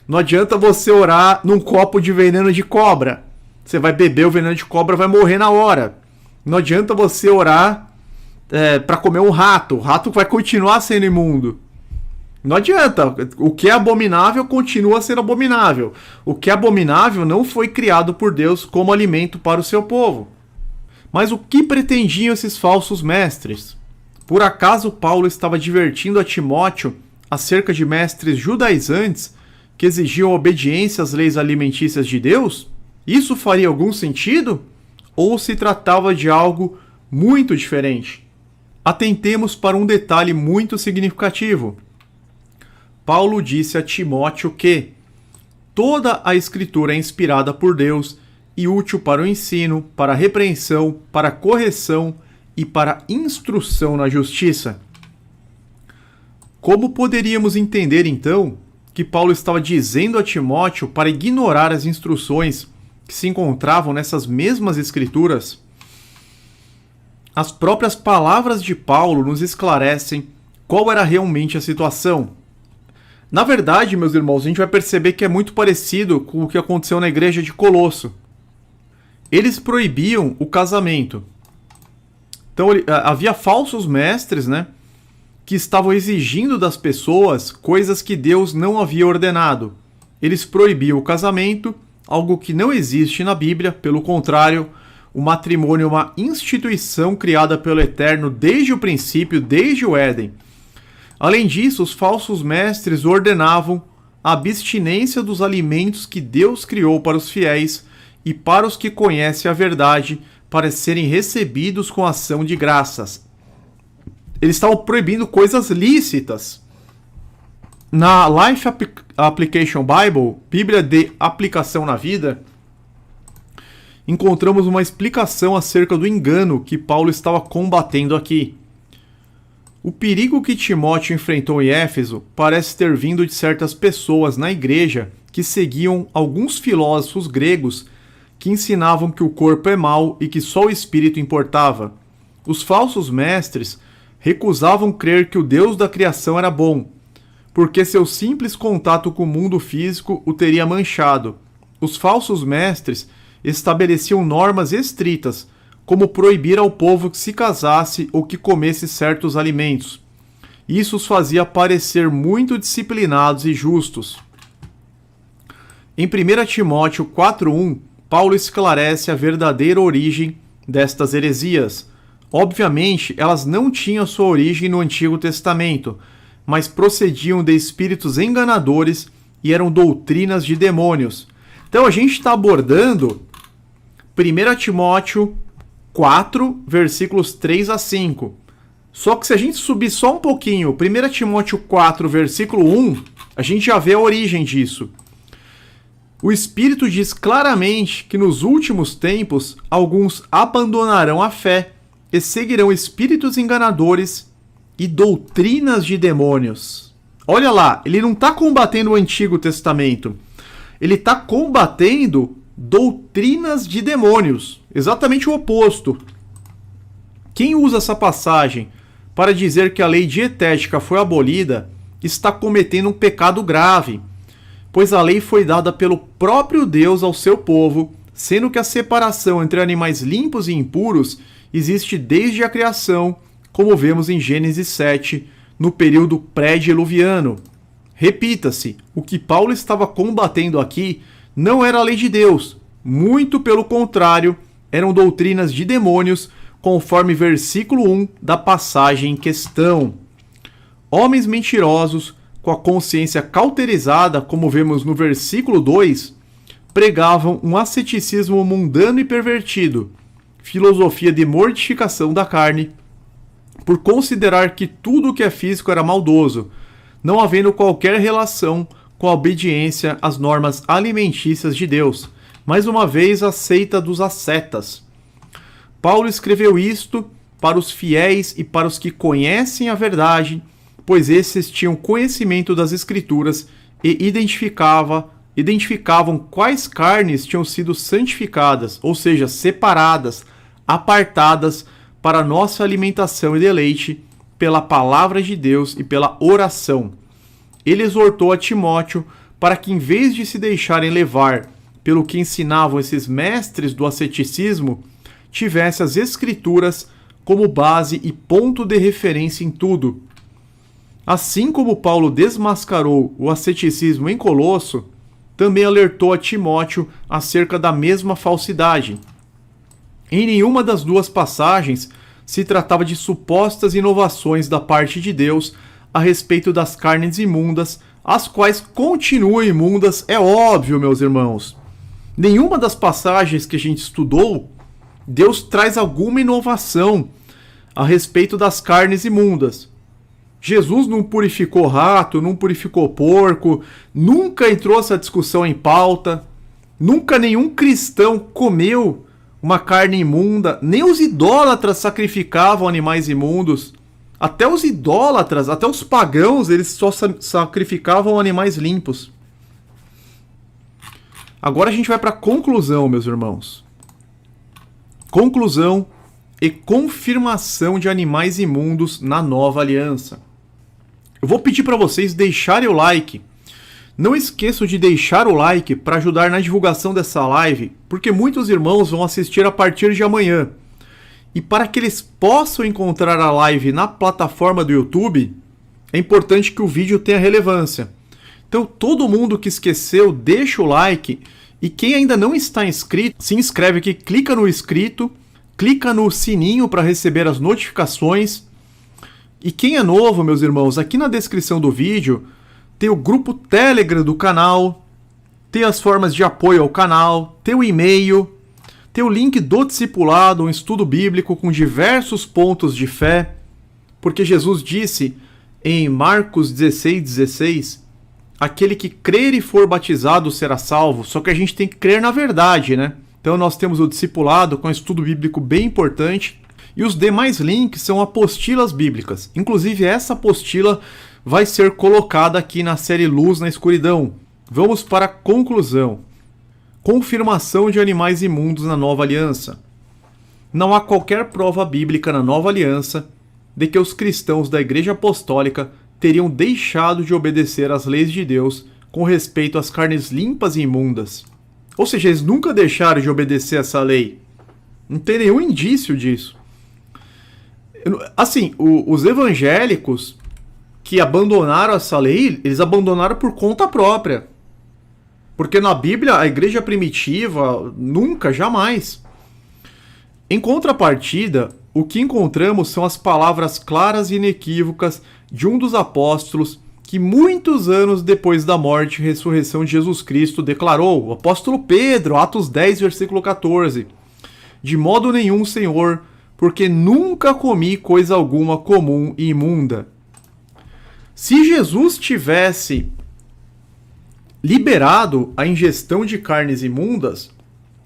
Não adianta você orar num copo de veneno de cobra. Você vai beber o veneno de cobra, vai morrer na hora. Não adianta você orar para comer um rato. O rato vai continuar sendo imundo. Não adianta. O que é abominável continua sendo abominável. O que é abominável não foi criado por Deus como alimento para o seu povo. Mas o que pretendiam esses falsos mestres? Por acaso Paulo estava advertindo a Timóteo acerca de mestres judaizantes que exigiam obediência às leis alimentícias de Deus? Isso faria algum sentido? Ou se tratava de algo muito diferente? Atentemos para um detalhe muito significativo. Paulo disse a Timóteo que toda a Escritura é inspirada por Deus e útil para o ensino, para a repreensão, para a correção e para instrução na justiça. Como poderíamos entender, então, que Paulo estava dizendo a Timóteo para ignorar as instruções que se encontravam nessas mesmas escrituras? As próprias palavras de Paulo nos esclarecem qual era realmente a situação. Na verdade, meus irmãos, a gente vai perceber que é muito parecido com o que aconteceu na igreja de Colosso. Eles proibiam o casamento. Então havia falsos mestres, que estavam exigindo das pessoas coisas que Deus não havia ordenado. Eles proibiam o casamento, algo que não existe na Bíblia. Pelo contrário, o matrimônio é uma instituição criada pelo Eterno desde o princípio, desde o Éden. Além disso, os falsos mestres ordenavam a abstinência dos alimentos que Deus criou para os fiéis e para os que conhecem a verdade, para serem recebidos com ação de graças. Eles estavam proibindo coisas lícitas. Na Life Application Bible, Bíblia de Aplicação na Vida, encontramos uma explicação acerca do engano que Paulo estava combatendo aqui. O perigo que Timóteo enfrentou em Éfeso parece ter vindo de certas pessoas na igreja que seguiam alguns filósofos gregos que ensinavam que o corpo é mau e que só o espírito importava. Os falsos mestres recusavam crer que o Deus da criação era bom, porque seu simples contato com o mundo físico o teria manchado. Os falsos mestres estabeleciam normas estritas, como proibir ao povo que se casasse ou que comesse certos alimentos. Isso os fazia parecer muito disciplinados e justos. Em 1 Timóteo 4:1, Paulo esclarece a verdadeira origem destas heresias. Obviamente, elas não tinham sua origem no Antigo Testamento, mas procediam de espíritos enganadores e eram doutrinas de demônios. Então a gente está abordando 1 Timóteo 4, versículos 3 a 5. Só que se a gente subir só um pouquinho, 1 Timóteo 4, versículo 1, a gente já vê a origem disso. O Espírito diz claramente que nos últimos tempos alguns abandonarão a fé e seguirão espíritos enganadores e doutrinas de demônios. Olha lá, ele não está combatendo o Antigo Testamento. Ele está combatendo doutrinas de demônios. Exatamente o oposto. Quem usa essa passagem para dizer que a lei dietética foi abolida está cometendo um pecado grave, pois a lei foi dada pelo próprio Deus ao seu povo, sendo que a separação entre animais limpos e impuros existe desde a criação, como vemos em Gênesis 7, no período pré-diluviano. Repita-se, o que Paulo estava combatendo aqui não era a lei de Deus, muito pelo contrário, eram doutrinas de demônios, conforme versículo 1 da passagem em questão. Homens mentirosos, com a consciência cauterizada, como vemos no versículo 2, pregavam um asceticismo mundano e pervertido, filosofia de mortificação da carne, por considerar que tudo o que é físico era maldoso, não havendo qualquer relação com a obediência às normas alimentícias de Deus, mais uma vez a seita dos ascetas. Paulo escreveu isto para os fiéis e para os que conhecem a verdade, pois esses tinham conhecimento das Escrituras e identificavam quais carnes tinham sido santificadas, ou seja, separadas, apartadas para nossa alimentação e deleite pela palavra de Deus e pela oração. Ele exortou a Timóteo para que, em vez de se deixarem levar pelo que ensinavam esses mestres do asceticismo, tivesse as Escrituras como base e ponto de referência em tudo. Assim como Paulo desmascarou o asceticismo em Colosso, também alertou a Timóteo acerca da mesma falsidade. Em nenhuma das duas passagens se tratava de supostas inovações da parte de Deus a respeito das carnes imundas, as quais continuam imundas, é óbvio, meus irmãos. Nenhuma das passagens que a gente estudou, Deus traz alguma inovação a respeito das carnes imundas. Jesus não purificou rato, não purificou porco, nunca entrou essa discussão em pauta, nunca nenhum cristão comeu uma carne imunda, nem os idólatras sacrificavam animais imundos. Até os idólatras, até os pagãos, eles só sacrificavam animais limpos. Agora a gente vai para a conclusão, meus irmãos. Conclusão e confirmação de animais imundos na nova aliança. Eu vou pedir para vocês deixarem o like. Não esqueçam de deixar o like para ajudar na divulgação dessa live, porque muitos irmãos vão assistir a partir de amanhã. E para que eles possam encontrar a live na plataforma do YouTube, é importante que o vídeo tenha relevância. Então todo mundo que esqueceu, deixa o like. E quem ainda não está inscrito, se inscreve aqui, clica no inscrito, clica no sininho para receber as notificações. E quem é novo, meus irmãos, aqui na descrição do vídeo tem o grupo Telegram do canal, tem as formas de apoio ao canal, tem o e-mail, tem o link do discipulado, um estudo bíblico com diversos pontos de fé, porque Jesus disse em Marcos 16:16, aquele que crer e for batizado será salvo, só que a gente tem que crer na verdade, né? Então nós temos o discipulado com um estudo bíblico bem importante, E os demais links são apostilas bíblicas. Inclusive, essa apostila vai ser colocada aqui na série Luz na Escuridão. Vamos para a conclusão. Confirmação de animais imundos na Nova Aliança. Não há qualquer prova bíblica na Nova Aliança de que os cristãos da Igreja Apostólica teriam deixado de obedecer às leis de Deus com respeito às carnes limpas e imundas. Ou seja, eles nunca deixaram de obedecer essa lei. Não tem nenhum indício disso. Assim, os evangélicos que abandonaram essa lei, eles abandonaram por conta própria. Porque na Bíblia, a igreja primitiva, nunca, jamais. Em contrapartida, o que encontramos são as palavras claras e inequívocas de um dos apóstolos que muitos anos depois da morte e ressurreição de Jesus Cristo declarou, o apóstolo Pedro, Atos 10, versículo 14: De modo nenhum, Senhor, porque nunca comi coisa alguma comum e imunda. Se Jesus tivesse liberado a ingestão de carnes imundas,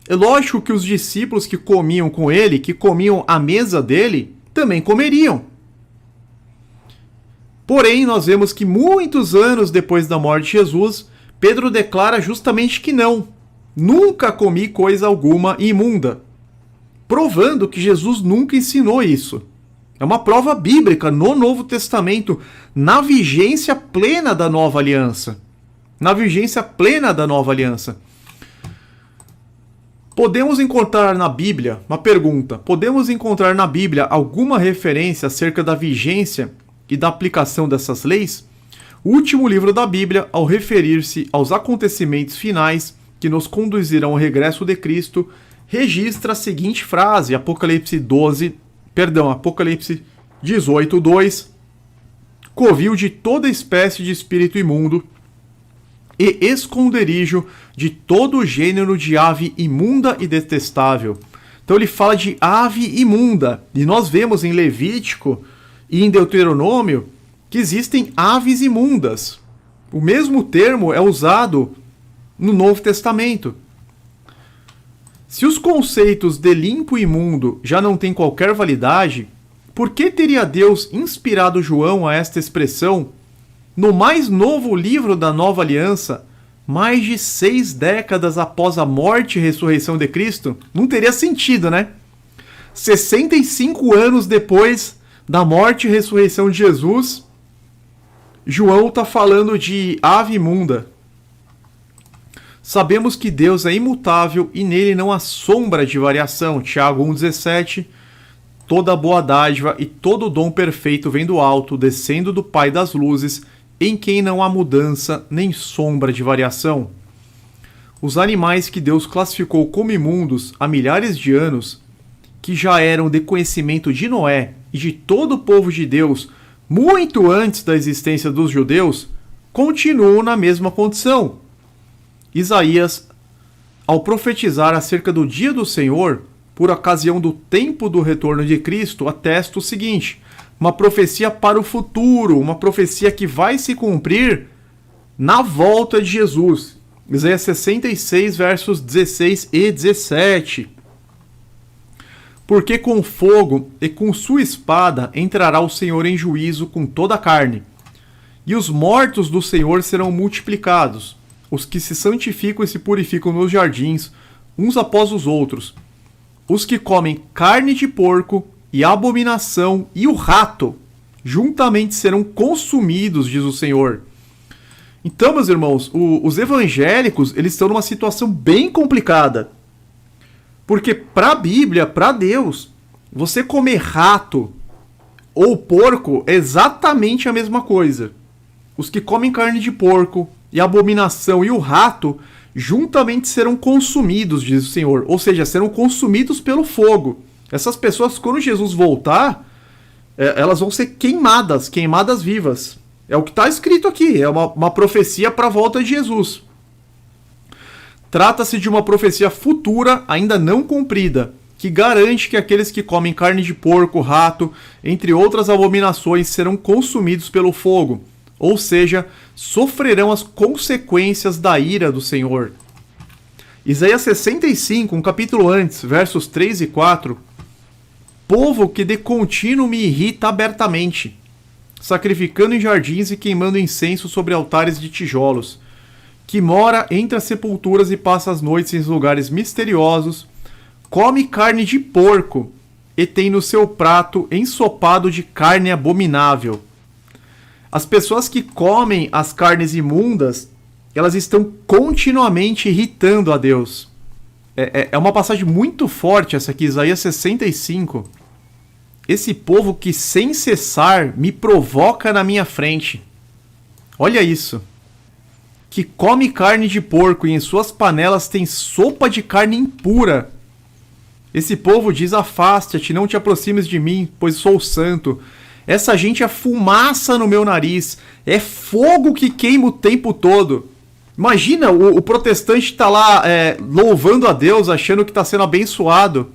é lógico que os discípulos que comiam com ele, que comiam à mesa dele, também comeriam. Porém, nós vemos que muitos anos depois da morte de Jesus, Pedro declara justamente que não. Nunca comi coisa alguma imunda. Provando que Jesus nunca ensinou isso. É uma prova bíblica no Novo Testamento, na vigência plena da Nova Aliança. Na vigência plena da Nova Aliança. Podemos encontrar na Bíblia, uma pergunta, podemos encontrar na Bíblia alguma referência acerca da vigência e da aplicação dessas leis? O último livro da Bíblia, ao referir-se aos acontecimentos finais que nos conduzirão ao regresso de Cristo, registra a seguinte frase, Apocalipse 18, 2: Covil de toda espécie de espírito imundo e esconderijo de todo gênero de ave imunda e detestável. Então ele fala de ave imunda. E nós vemos em Levítico e em Deuteronômio que existem aves imundas. O mesmo termo é usado no Novo Testamento. Se os conceitos de limpo e imundo já não têm qualquer validade, por que teria Deus inspirado João a esta expressão no mais novo livro da Nova Aliança, mais de 6 décadas após a morte e ressurreição de Cristo? Não teria sentido, né? 65 anos depois da morte e ressurreição de Jesus, João está falando de ave imunda. Sabemos que Deus é imutável e nele não há sombra de variação. Tiago 1,17: Toda boa dádiva e todo dom perfeito vem do alto, descendo do Pai das luzes, em quem não há mudança nem sombra de variação. Os animais que Deus classificou como imundos há milhares de anos, que já eram de conhecimento de Noé e de todo o povo de Deus, muito antes da existência dos judeus, continuam na mesma condição. Isaías, ao profetizar acerca do dia do Senhor, por ocasião do tempo do retorno de Cristo, atesta o seguinte: uma profecia para o futuro, uma profecia que vai se cumprir na volta de Jesus. Isaías 66, versos 16 e 17. Porque com fogo e com sua espada entrará o Senhor em juízo com toda a carne, e os mortos do Senhor serão multiplicados, os que se santificam e se purificam nos jardins, uns após os outros, os que comem carne de porco e abominação e o rato, juntamente serão consumidos, diz o Senhor. Então, meus irmãos, os evangélicos, eles estão numa situação bem complicada. Porque para a Bíblia, para Deus, você comer rato ou porco é exatamente a mesma coisa. Os que comem carne de porco e abominação e o rato juntamente serão consumidos, diz o Senhor. Ou seja, serão consumidos pelo fogo. Essas pessoas, quando Jesus voltar, elas vão ser queimadas vivas. É o que está escrito aqui, é uma profecia para a volta de Jesus. Trata-se de uma profecia futura, ainda não cumprida, que garante que aqueles que comem carne de porco, rato, entre outras abominações, serão consumidos pelo fogo, ou seja, sofrerão as consequências da ira do Senhor. Isaías 65, um capítulo antes, versos 3 e 4, povo que de contínuo me irrita abertamente, sacrificando em jardins e queimando incenso sobre altares de tijolos, que mora entre as sepulturas e passa as noites em lugares misteriosos, come carne de porco e tem no seu prato ensopado de carne abominável. As pessoas que comem as carnes imundas, elas estão continuamente irritando a Deus. É uma passagem muito forte essa aqui, Isaías 65. Esse povo que sem cessar me provoca na minha frente. Olha isso. Que come carne de porco e em suas panelas tem sopa de carne impura. Esse povo diz: afasta-te, não te aproximes de mim, pois sou santo. Essa gente é fumaça no meu nariz, é fogo que queima o tempo todo. Imagina, o protestante tá lá louvando a Deus, achando que está sendo abençoado.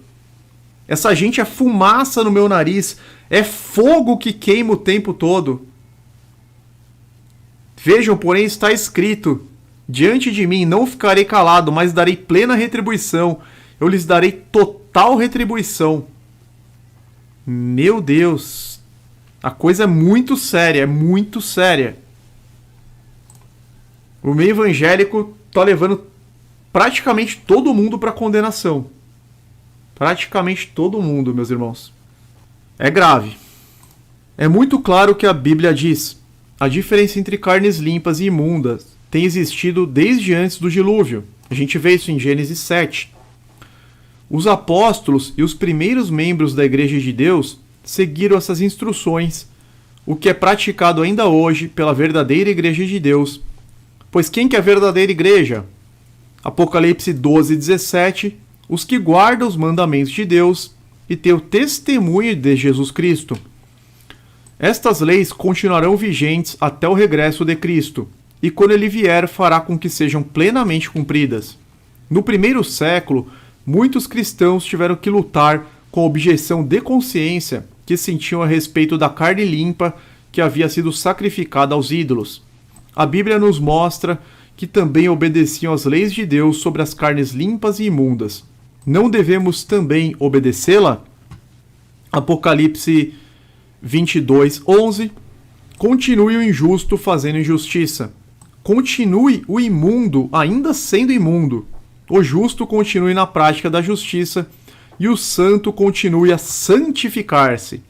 Essa gente é fumaça no meu nariz, é fogo que queima o tempo todo. Vejam, porém, está escrito: diante de mim não ficarei calado, mas darei plena retribuição. Eu lhes darei total retribuição. Meu Deus, a coisa é muito séria, é muito séria. O meio evangélico está levando praticamente todo mundo para condenação. Praticamente todo mundo, meus irmãos. É grave. É muito claro o que a Bíblia diz. A diferença entre carnes limpas e imundas tem existido desde antes do dilúvio. A gente vê isso em Gênesis 7. Os apóstolos e os primeiros membros da Igreja de Deus seguiram essas instruções, o que é praticado ainda hoje pela verdadeira Igreja de Deus. Pois quem que é a verdadeira igreja? Apocalipse 12:17, os que guardam os mandamentos de Deus e têm o testemunho de Jesus Cristo. Estas leis continuarão vigentes até o regresso de Cristo, e quando ele vier fará com que sejam plenamente cumpridas. No primeiro século, muitos cristãos tiveram que lutar com a objeção de consciência que sentiam a respeito da carne limpa que havia sido sacrificada aos ídolos. A Bíblia nos mostra que também obedeciam às leis de Deus sobre as carnes limpas e imundas. Não devemos também obedecê-la? Apocalipse 22:11. Continue o injusto fazendo injustiça. Continue o imundo ainda sendo imundo. O justo continue na prática da justiça e o santo continue a santificar-se.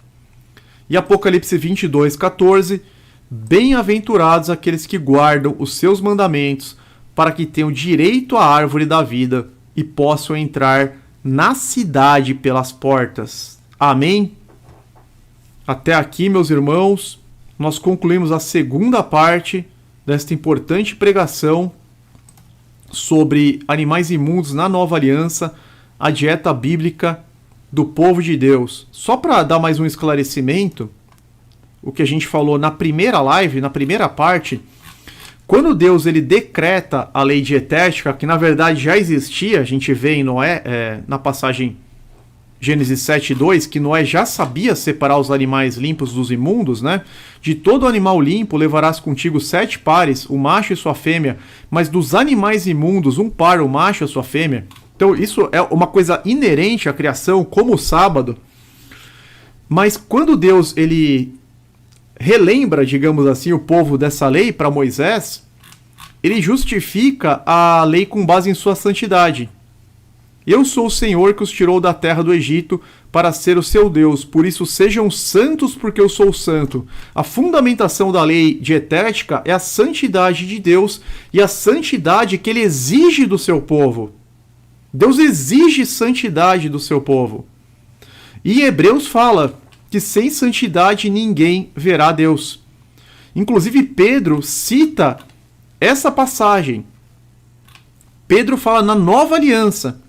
E Apocalipse 22:14. Bem-aventurados aqueles que guardam os seus mandamentos, para que tenham direito à árvore da vida e possam entrar na cidade pelas portas. Amém? Até aqui, meus irmãos, nós concluímos a segunda parte desta importante pregação sobre animais imundos na Nova Aliança, a dieta bíblica do povo de Deus. Só para dar mais um esclarecimento, o que a gente falou na primeira live, na primeira parte, quando Deus ele decreta a lei dietética, que na verdade já existia, a gente vê em Noé, na passagem Gênesis 7:2, que Noé já sabia separar os animais limpos dos imundos, né? De todo animal limpo levarás contigo 7 pares, o macho e sua fêmea, mas dos animais imundos, um par, o macho e a sua fêmea. Então isso é uma coisa inerente à criação, como o sábado. Mas quando Deus ele relembra, digamos assim, o povo dessa lei para Moisés, ele justifica a lei com base em sua santidade. Eu sou o Senhor que os tirou da terra do Egito para ser o seu Deus, por isso sejam santos porque eu sou santo. A fundamentação da lei dietética é a santidade de Deus e a santidade que ele exige do seu povo. Deus exige santidade do seu povo. E Hebreus fala que sem santidade ninguém verá Deus. Inclusive Pedro cita essa passagem. Pedro fala na Nova Aliança: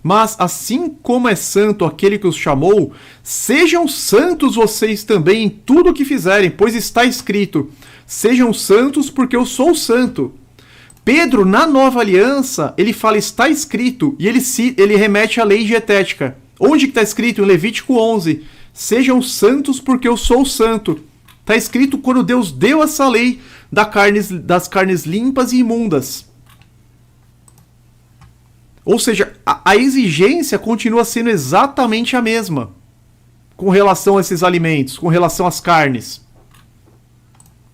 mas assim como é santo aquele que os chamou, sejam santos vocês também em tudo o que fizerem, pois está escrito: sejam santos porque eu sou santo. Pedro, na Nova Aliança, ele fala está escrito, e ele remete à lei dietética. Onde que está escrito? Em Levítico 11. Sejam santos porque eu sou santo. Está escrito quando Deus deu essa lei das carnes limpas e imundas. Ou seja, a exigência continua sendo exatamente a mesma. com relação a esses alimentos, com relação às carnes?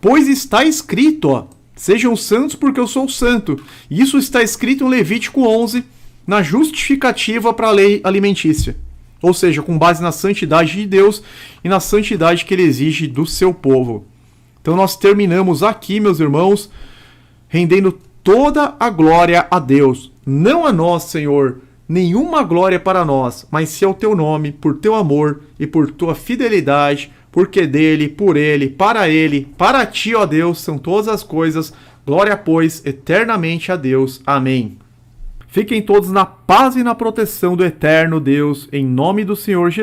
Pois está escrito, ó, sejam santos porque eu sou santo. Isso está escrito em Levítico 11, na justificativa para a lei alimentícia. Ou seja, com base na santidade de Deus e na santidade que Ele exige do seu povo. Então nós terminamos aqui, meus irmãos, rendendo toda a glória a Deus. Não a nós, Senhor, nenhuma glória para nós, mas sim ao Teu nome, por Teu amor e por Tua fidelidade, porque dele, por Ele, para Ti, ó Deus, são todas as coisas. Glória, pois, eternamente a Deus. Amém. Fiquem todos na paz e na proteção do eterno Deus, em nome do Senhor Jesus.